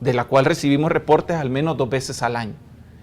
de la cual recibimos reportes al menos 2 veces al año.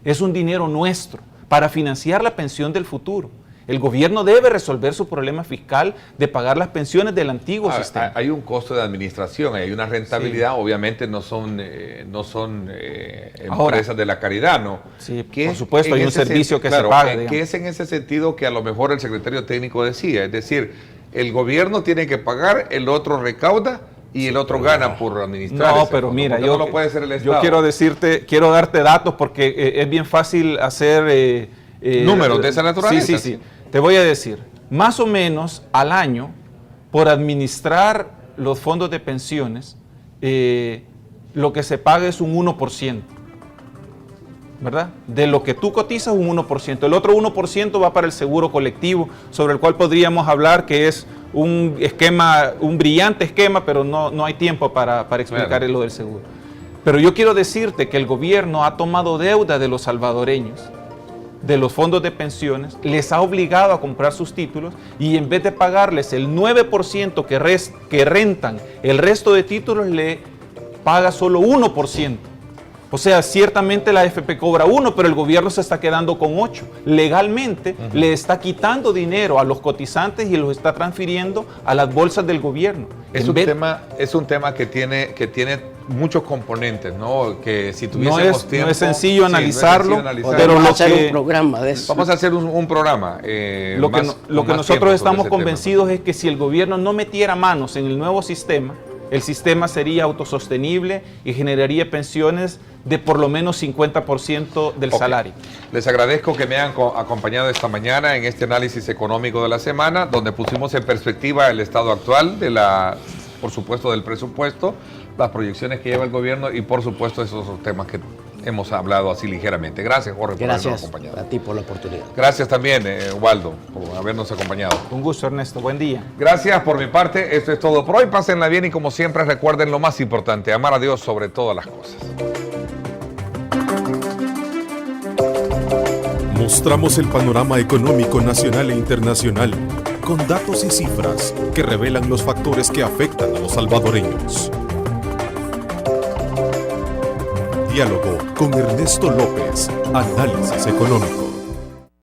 Es un dinero nuestro para financiar la pensión del futuro. El gobierno debe resolver su problema fiscal de pagar las pensiones del antiguo sistema. Hay un costo de administración, hay una rentabilidad, sí. Obviamente no son empresas de la caridad, ¿no? Sí, por supuesto, hay un servicio que se paga. Que es en ese sentido que a lo mejor el secretario técnico decía, es decir, el gobierno tiene que pagar, el otro recauda y el otro gana por administrar. No, pero mira, no lo puede hacer el Estado. Yo quiero darte datos porque es bien fácil hacer... números de esa naturaleza. Sí. Te voy a decir, más o menos al año, por administrar los fondos de pensiones, lo que se paga es un 1%, ¿verdad? De lo que tú cotizas, un 1%. El otro 1% va para el seguro colectivo, sobre el cual podríamos hablar, que es un esquema, un brillante esquema, pero no hay tiempo para explicar lo del seguro. Pero yo quiero decirte que el gobierno ha tomado deuda de los salvadoreños, de los fondos de pensiones, les ha obligado a comprar sus títulos y en vez de pagarles el 9% que rentan, el resto de títulos le paga solo 1%. O sea, ciertamente la AFP cobra 1, pero el gobierno se está quedando con 8. Legalmente le está quitando dinero a los cotizantes y los está transfiriendo a las bolsas del gobierno. Es un tema que tiene muchos componentes, ¿no? Que si tuviésemos tiempo... No es sencillo analizarlo, pero vamos a hacer un programa de eso. Vamos a hacer un programa. Lo que nosotros estamos convencidos es que si el gobierno no metiera manos en el nuevo sistema, el sistema sería autosostenible y generaría pensiones de por lo menos 50% del salario. Les agradezco que me hayan acompañado esta mañana en este análisis económico de la semana, donde pusimos en perspectiva el estado actual por supuesto, del presupuesto, las proyecciones que lleva el gobierno y, por supuesto, esos temas que hemos hablado así ligeramente. Gracias, Jorge, por habernos Gracias acompañado. a ti por la oportunidad. Gracias también, Ubaldo, por habernos acompañado. Un gusto, Ernesto. Buen día. Gracias por mi parte. Esto es todo por hoy. Pásenla bien y como siempre recuerden lo más importante, amar a Dios sobre todas las cosas. Mostramos el panorama económico nacional e internacional con datos y cifras que revelan los factores que afectan a los salvadoreños. Diálogo con Ernesto López, Análisis Económico.